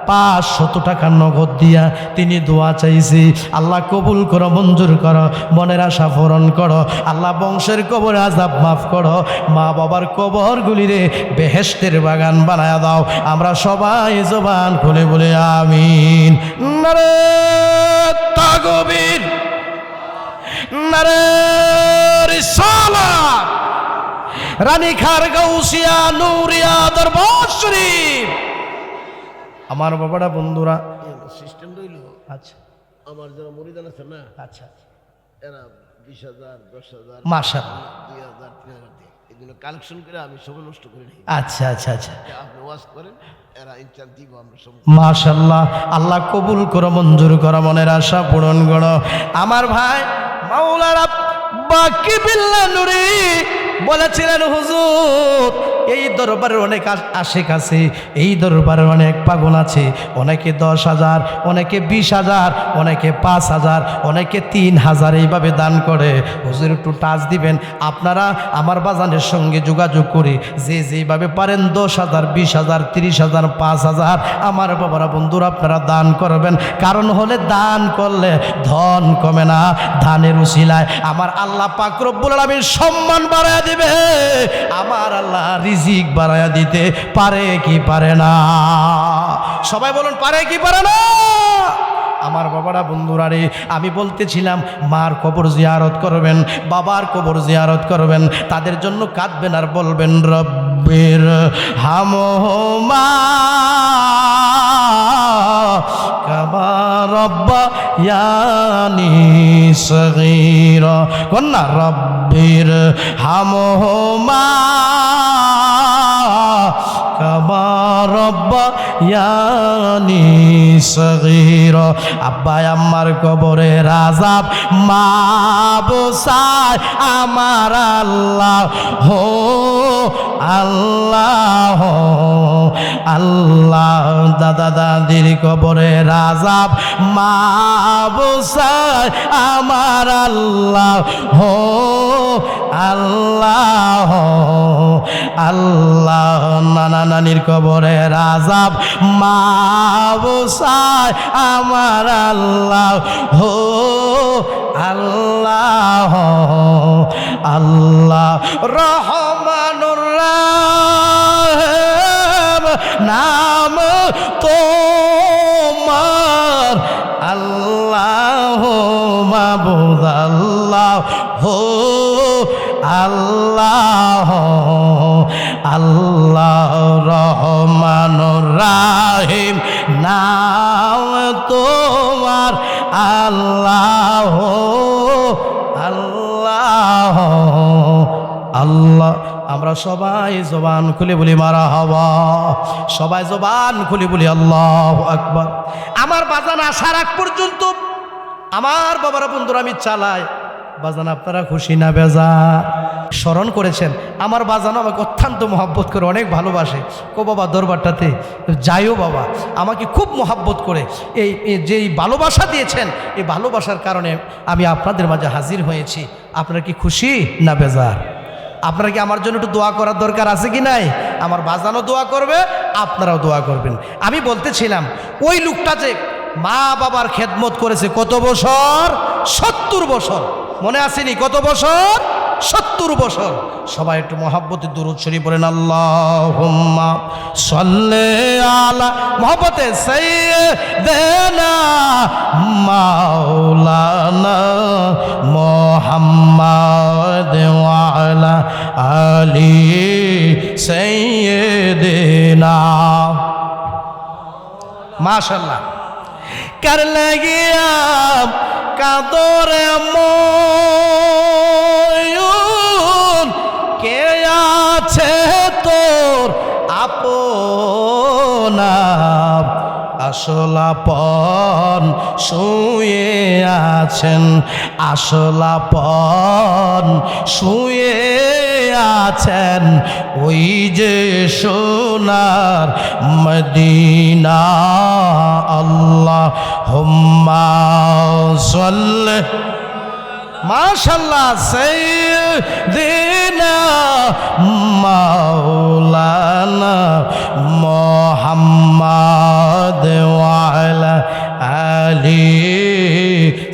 500 টাকা নগদ দিয়া তিনি দোয়া চাইছি, আল্লাহ কবুল করো, মঞ্জুর করো, মনের আশা পূরণ করো, আল্লাহ বংশের কবর আযাব মাফ করো, মা বাবার কবরগুলিরে বেহেশতের বাগান বানায়া দাও। আমরা সবাই জবান খুলে বলে আমিন। নারে তাকবীর, নারে রিসালাত, রানীখার গাউসিয়া নুরিয়া দরবার শরীফ। আমার বাবারা বন্ধুরা
সিস্টেম রইল।
আচ্ছা
আমার যারা মরিদান আছে না,
আচ্ছা
এরা 20,000 10,000
মাশাআল্লাহ
2,000 3,000 দিয়ে এগুলো কালেকশন করে আমি সব নষ্ট করে নিই।
আচ্ছা আচ্ছা আচ্ছা
আপনি ওয়াজ করেন, এরা ইনশাআল্লাহ দিব আমরা সব।
মাশাআল্লাহ, আল্লাহ কবুল করো, মঞ্জুর করো, মনের আশা পূরণ করো। আমার ভাই মাওলানা বাকি বিল্লাহ নুরি বলেছিলেন, হুজুর এই দরবারের অনেক আশেক আছে, এই দরবারের অনেক পাগল আছে, অনেকে 10,000, অনেকে 20,000, অনেকে 5,000, অনেকে 3,000 এইভাবে দান করে। হুজুর একটু টাচ দিবেন। আপনারা আমার বাজানের সঙ্গে যোগাযোগ করে যে যেইভাবে পারেন 10,000, 20,000, 30,000, 5,000 আমার বাবারা বন্ধুরা আপনারা দান করবেন। কারণ হলে দান করলে ধন কমে না, দানের উসিলায় আমার আল্লাহ পাক রব্বুল আলামিন সম্মান বাড়ায় দিবে। আমার আল্লাহ রিজিক বাড়ায়া দিতে পারে কি পারে না? সবাই বলুন পারে কি পারে না? আমার বাবারা বন্ধুরা রে, আমি বলতেছিলাম মার কবর জিয়ারত করবেন, বাবার কবর জিয়ারত করবেন, তাদের জন্য কাঁদবেন আর বলবেন রব্বির হামহুমা কামা রব্বায়ানি সগীরা। কন্যা রব্বির হামহুমা কামা রব্বায়ানি সগীরা। আব্বা আম্মার কবরে আযাব মাবসায় আমার আল্লাহ হো আল্লাহ আল্লাহ। দাদা দাদির কবরে আযাব মাবসায় আমার আল্লাহ হো আল্লাহ আল্লাহ। নানা নানির কবরে আযাব মাবসায় আমার আল্লাহ হো আল্লাহ আল্লাহ। রহমানুর রহিম নাম তোমার আল্লাহ মাবুদ আল্লাহ হো আল্লাহ আল্লাহ। রহমানুর রহিম নাম তোমার আল্লাহ আল্লাহ আল্লাহ। আমরা সবাই জবান খুলে বলি মারহাবা, সবাই জবান খুলে বলি আল্লাহু আকবার। আমার বাজান আসার আগ পর্যন্ত আমার বাবারা বন্ধুরা আমি চালাই। বাজান আপনারা খুশি না বেজার? স্মরণ করেছেন আমার বাজান আমাকে অত্যন্ত মহব্বত করে, অনেক ভালোবাসে। কো বাবা দরবারটাতে যাইও বাবা, আমাকে খুব মহব্বত করে এই যেই ভালোবাসা দিয়েছেন, এই ভালোবাসার কারণে আমি আপনাদের মাঝে হাজির হয়েছি। আপনারা কি খুশি না বেজার? আপনারা কি আমার জন্য একটু দোয়া করার দরকার আছে কি নাই? আমার বাজানও দোয়া করবে, আপনারাও দোয়া করবেন। আমি বলতেছিলাম ওই লোকটা যে মা বাবার খেদমত করেছে কত বছর? 70 বছর। মনে আসেনি কত বছর? 70 বছর। সবাই একটু মহব্বতে দুরূদ শরীফ পড়েন, আল্লাহুম্মা সাল্লি আলা মহব্বতে সাইয়্যিদিনা মাওলানা মুহাম্মাদ ওয়া আলা আলি সাইয়্যিদিনা। মাশাআল্লাহ। কার লাগিয়া কাদরে ময়ূর কে আছে তোর আপনা, আসলাপন শুয়ে আছেন, আসলাপন শুয়ে আছেন ওই যে সোনার মদিনা। আল্লাহুম্মা সাল্লি মাশাআল্লাহ সাইয়্যিদিনা সাইয়্যিদিনা মাওলানা মুহাম্মাদ ওয়া আলা আলি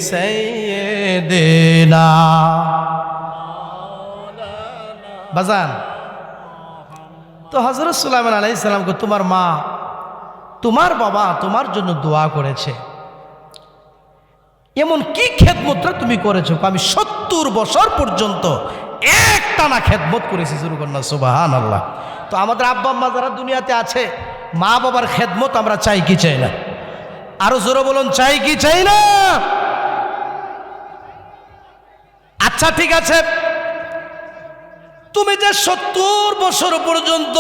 সাইয়্যিদিনা। বাজান, তো হযরত সুলাইমান আলাইহিস সালামকে তোমার মা, তোমার বাবা তোমার জন্য দোয়া করেছে, এমন কি খেদমতটা তুমি করেছো? আমি 70 বছর পর্যন্ত একটানা খেদমত করেছি। শুরু কর না সুবহানাল্লাহ। তো আমাদের আব্বা আম্মা যারা দুনিয়াতে আছে, মা বাবার খেদমত আমরা চাই কি চাই না? আরো জোরে বলুন, চাই কি চাই না? আচ্ছা ঠিক আছে, তুমি যে 70 বছর পর্যন্ত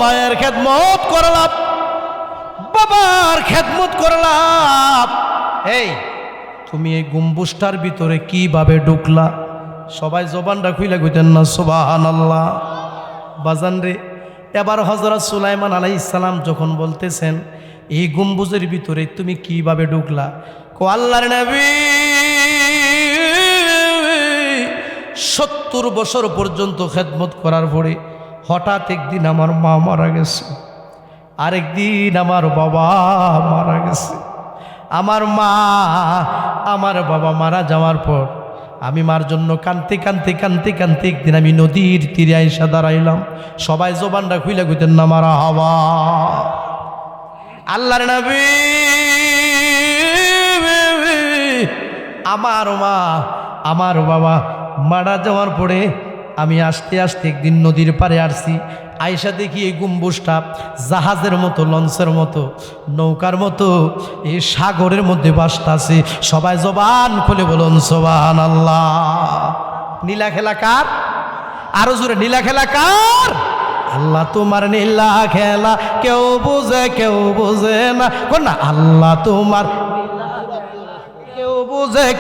মায়ের খেদমত করলাম, বাবার খেদমত করলাম, এই তুমি এই গম্বুজটার ভিতরে কিভাবে ঢুকলা? সবাই জবানটা খুইলা কইতেন না সুবহানাল্লাহ। বাজান রে, এবার হযরত সুলাইমান আলাইহিস সালাম যখন বলতেছেন এই গম্বুজের ভিতরে তুমি কিভাবে ঢুকলা, কো আল্লাহর নবী 70 বছর পর্যন্ত খেদমত করার পরে হঠাৎ একদিন আমার মা মারা গেছে, আরেকদিন আমার বাবা মারা গেছে। আমার মা আমার বাবা মারা যাওয়ার পর আমি মার জন্য কানতে কানতে কানতে কানতে একদিন আমি নদীর তীরে আইসা দাঁড়াইলাম। সবাই জবানটা খুইলা কইতেন না মারা হওয়া। আল্লাহর নবী আমার মা আমার বাবা মারা যাওয়ার পরে আমি আস্তে আস্তে একদিন নদীর পাড়ে আসছি। আয়সা দেখি এই গম্বুজটা জাহাজের মতো, লঞ্চের মতো, নৌকার মতো এই সাগরের মধ্যে ভাসতাছে। সবাই জবান খুলে বলুন সুবহানাল্লাহ। নীলা খেলা কার? আরো জোরে, নীলা খেলা কার? আল্লাহ তোমার নীলা খেলা কেউ বুঝে না, কোন না? আল্লাহ তোমার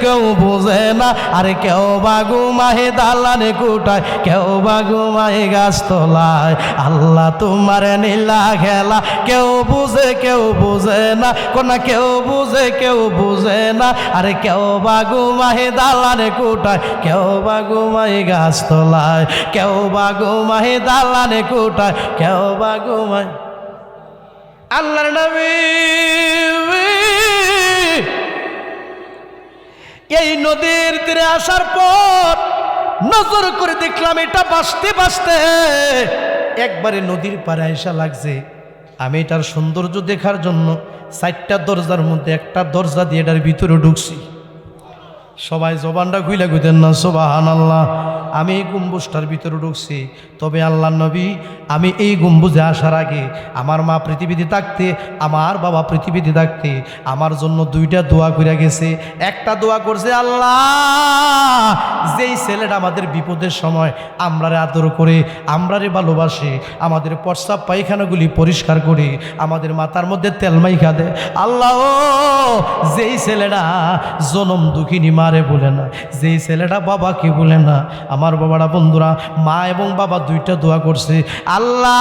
কেউ বুঝে না। আরে কেউ বা ঘুমায় দালানে কোঠায়, কেউ বা ঘুমায় গাছতলায়। আল্লাহ তোমার নীলা খেলা কেউ বুঝে না, কোনা কেউ বুঝে না। আরে কেউ বা ঘুমায় দালানে কোঠায়, কেউ বা ঘুমায় গাছতলায়, কেউ বা ঘুমায় দালানে কোঠায়, কেউ বা ঘুমায়। আল্লাহর নবী এই নদীর তীরে আসার পর নজর করে দেখলাম এটা বাঁচতে বাঁচতে একবারে নদীর পাড়ে আইসা লাগছে। আমি এটার সৌন্দর্য দেখার জন্য 4টা দরজার মধ্যে একটা দরজা দিয়ে এটার ভিতরে ঢুকছি। সবাই জবানটা খুইলা কইতেন না সুবহানাল্লাহ। আমি এই গম্বুজটার ভিতরে ঢুকছি। তবে আল্লাহর নবী, আমি এই গম্বুজে আসার আগে আমার মা পৃথিবীতে থাকতে, আমার বাবা পৃথিবীতে থাকতে আমার জন্য 2টা দোয়া করে গেছে। একটা দোয়া করছে, আল্লাহ যেই ছেলেটা আমাদের বিপদের সময় আমরারে আদর করে, আমরারে ভালোবাসে, আমাদের প্রস্রাব পায়খানাগুলি পরিষ্কার করে, আমাদের মাথার মধ্যে তেল মাইখা দেয়, আল্লাহ যেই ছেলেটা জনম দুঃখিনী মারে বলে না, যেই ছেলেটা বাবাকে বলে না। আমার বাবারা বন্ধুরা, মা এবং বাবা 2টা দোয়া করছে, আল্লাহ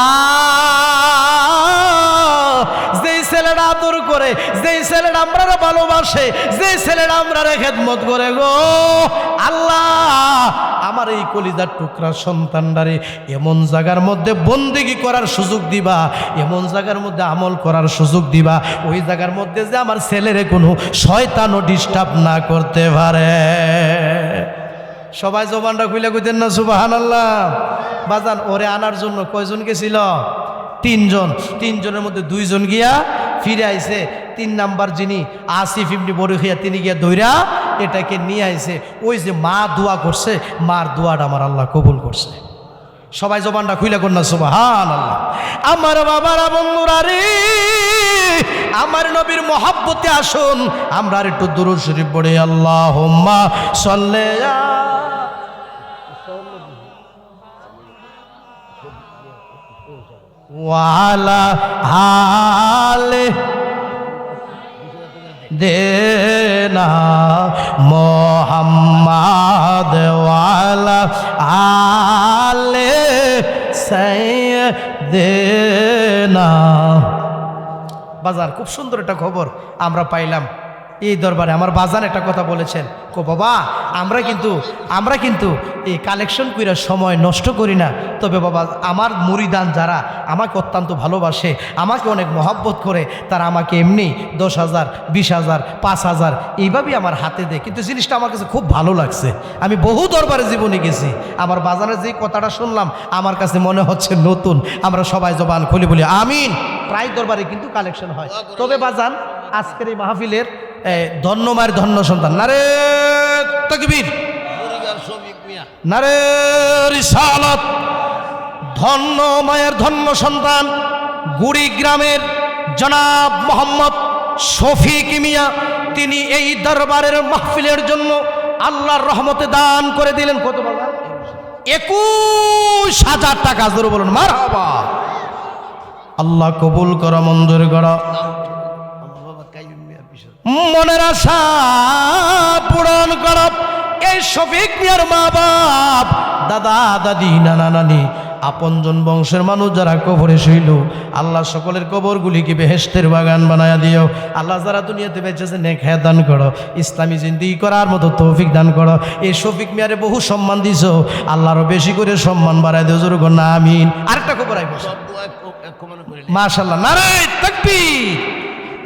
যেই ছেলেটা আদর করে, যেই ছেলেটা আমরা ভালোবাসে, যেই ছেলেটা আমরা খেদমত করে গো আল্লাহ, আমার এই কলিজার টুকরা সন্তানটারে এমন জায়গার মধ্যে বন্দেগী করার সুযোগ দিবা, এমন জায়গার মধ্যে আমল করার সুযোগ দিবা, ওই জায়গার মধ্যে যে আমার ছেলেরে কোনো শয়তানও ডিস্টার্ব না করতে পারে। সবাই জবানটা খুলে কইতেন না সুবহানাল্লাহ। বাজান, ওরে আনার জন্য কয়জন গেছিল? 3 জন। 3 জনের মধ্যে 2 জন গিয়া ফিরে আইছে। 3 নাম্বার যিনি আসিফ ইবনে বরখিয়া, তিনি গিয়া ধইরা এটাকে নিয়ে আইছে। ওই যে মা দোয়া করছে, মার দোয়াটা আমার আল্লাহ কবুল করছে। সবাই জবানটা খুলে কর না সুবহানাল্লাহ। আমার বাবারা বন্ধুরা রে, আমার নবীর মহব্বতে আসুন আমরা আর একটু দুরূদ শরীফ পড়ি। আল্লাহুম্মা সাল্লি ওয়ালা আলে দেনা মোহাম্মদ ওয়ালা আলে সাইয়্যিদিনা। বাজার, খুব সুন্দর একটা খবর আমরা পাইলাম। এই দরবারে আমার বাজান একটা কথা বলেছেন, কো বাবা আমরা কিন্তু এই কালেকশন কইরা সময় নষ্ট করি না, তবে বাবা আমার মুরিদান যারা আমাকে অত্যন্ত ভালোবাসে, আমাকে অনেক মহব্বত করে, তারা আমাকে এমনি 10,000 20,000 5,000 এইভাবেই আমার হাতে দেয়, কিন্তু জিনিসটা আমার কাছে খুব ভালো লাগছে। আমি বহু দরবারে জীবনে গেছি, আমার বাজানের যে কথাটা শুনলাম আমার কাছে মনে হচ্ছে নতুন। আমরা সবাই জবান খুলে বলি আমিন। প্রায় দরবারে কিন্তু কালেকশন হয়। তবে বাজান আজকের এই মাহফিলের ধন্য মায়ের ধন্য সন্তান, নারে তাকবীর,
মুরিগার শফিক মিয়া,
নারে রিসালাত, ধন্য মায়ের ধন্য সন্তান গুড়ি গ্রামের জনাব মোহাম্মদ শফিক মিয়া, তিনি এই দরবারের মাহফিলের জন্য আল্লাহর রহমতে দান করে দিলেন কত বাজান? 21,000 টাকা। জোরে বলুন মারহাবা। আল্লাহ কবুল করো, মঞ্জুর করো,
আমার বাবা কাইয়ুম মিয়ার বিষয়।
মনের আশা পূরণ করো। এই শফিক মিয়ার মা বাপ, দাদা দাদি, নানা নানি, আপনজন বংশের মানুষ যারা কবরে শুইল, আল্লাহ সকলের কবরগুলিকে বেহেশতের বাগান বানায়া দিও। আল্লাহ যারা দুনিয়াতে বেঁচেছে নেক হায়াত দান করো, ইসলামী জিন্দেগি করার মতো তৌফিক দান করো। এই শফিক মিয়ারে বহু সম্মান দিছো, আল্লাহরও বেশি করে সম্মান বাড়ায় দিও। জোরে বলুন আমিন। আরেকটা খবর আইব
সব দোয়া এক কমানো করে
মাশাআল্লাহ। নারে তাকবীর,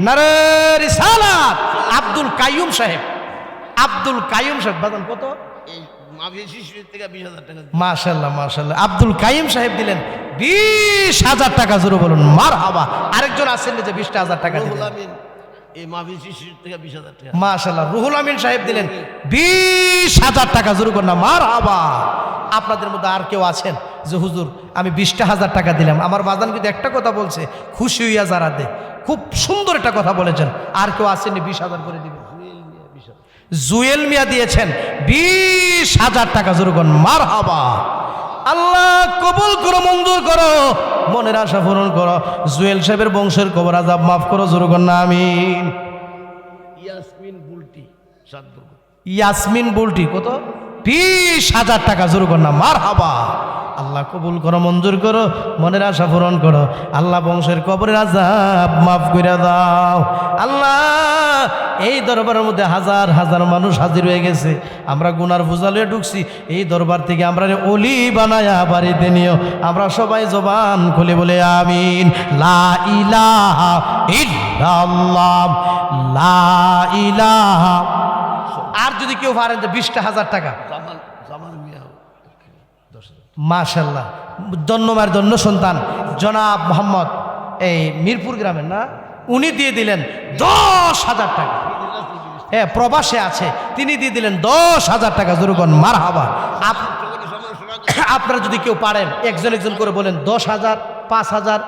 নারে রিসালাত। আব্দুল কাইয়ুম সাহেব, আব্দুল কাইয়ুম সাহেব বাজান কত?
এই মাফিয়া শিশুর থেকে 20,000 টাকা
মাশাআল্লাহ মাশাআল্লাহ। আব্দুল কাইয়ুম সাহেব দিলেন 20,000 টাকা। জোরে বলুন মারহাবা। আরেকজন আছেন যে 20,000 টাকা
রুহুল
দিলেন।
আমিন, এই মাফিয়া শিশুর থেকে 20,000 টাকা।
মাশাআল্লাহ। রুহুল আমিন সাহেব দিলেন 20,000 টাকা। জোরে করুন না মারহাবা। আপনাদের মধ্যে আর কেউ আছেন যে হুজুর আমি 20,000 টাকা দিলাম? আমার বাজান কিন্তু একটা কথা বলছে, খুশি হইয়া যারা দে, খুব সুন্দর একটা কথা বলেছেন। আর কেউ আসেননি 20,000 করে দিবেন?
জুয়েল মিয়া 20,000।
জুয়েল মিয়া দিয়েছেন 20,000 টাকা। জোরে করুন মারহাবা। আল্লাহ কবুল করো, মঞ্জুর করো, মনের আশা পূরণ করো। জুয়েল সাহেবের বংশের কবর আযাব মাফ করো। জোরে করুন না আমিন।
ইয়াসমিন বুলটি 7 দুর্গ।
ইয়াসমিন বুলটি কত? 20,000 টাকা। জোরে করুন না মারহাবা। আল্লাহ কবুল করো, মঞ্জুর করো, মনের আশা পূরণ করো। আল্লাহ বংশের কবরের আযাব মাফ করে দাও। আল্লাহ এই দরবারের মধ্যে হাজার হাজার মানুষ হাজির হয়ে গেছে, আমরা গুনার বোঝা লয়ে ঢুকছি। এই দরবার থেকে আমরা অলি বানায়া বাড়িতে নিও। আমরা সবাই জবান খুলে বলে আমিন। লা ইলাহা ইল্লাল্লাহ, লা ইলাহা। আর যদি কেউ পারেন যে 20,000 টাকা,
জামাল মিয়া 10,000।
মাশাল্লাহ। ধন্যবাদ, ধন্য সন্তান জনাব মোহাম্মদ এই মিরপুর গ্রামের না, উনি দিয়ে দিলেন 10,000 টাকা। হ্যাঁ প্রবাসে আছে, তিনি দিয়ে দিলেন 10,000 টাকা। জোরগণ মারহাবা। আপনারা যদি কেউ পারেন একজন একজন করে বলেন 10,000, 5,000,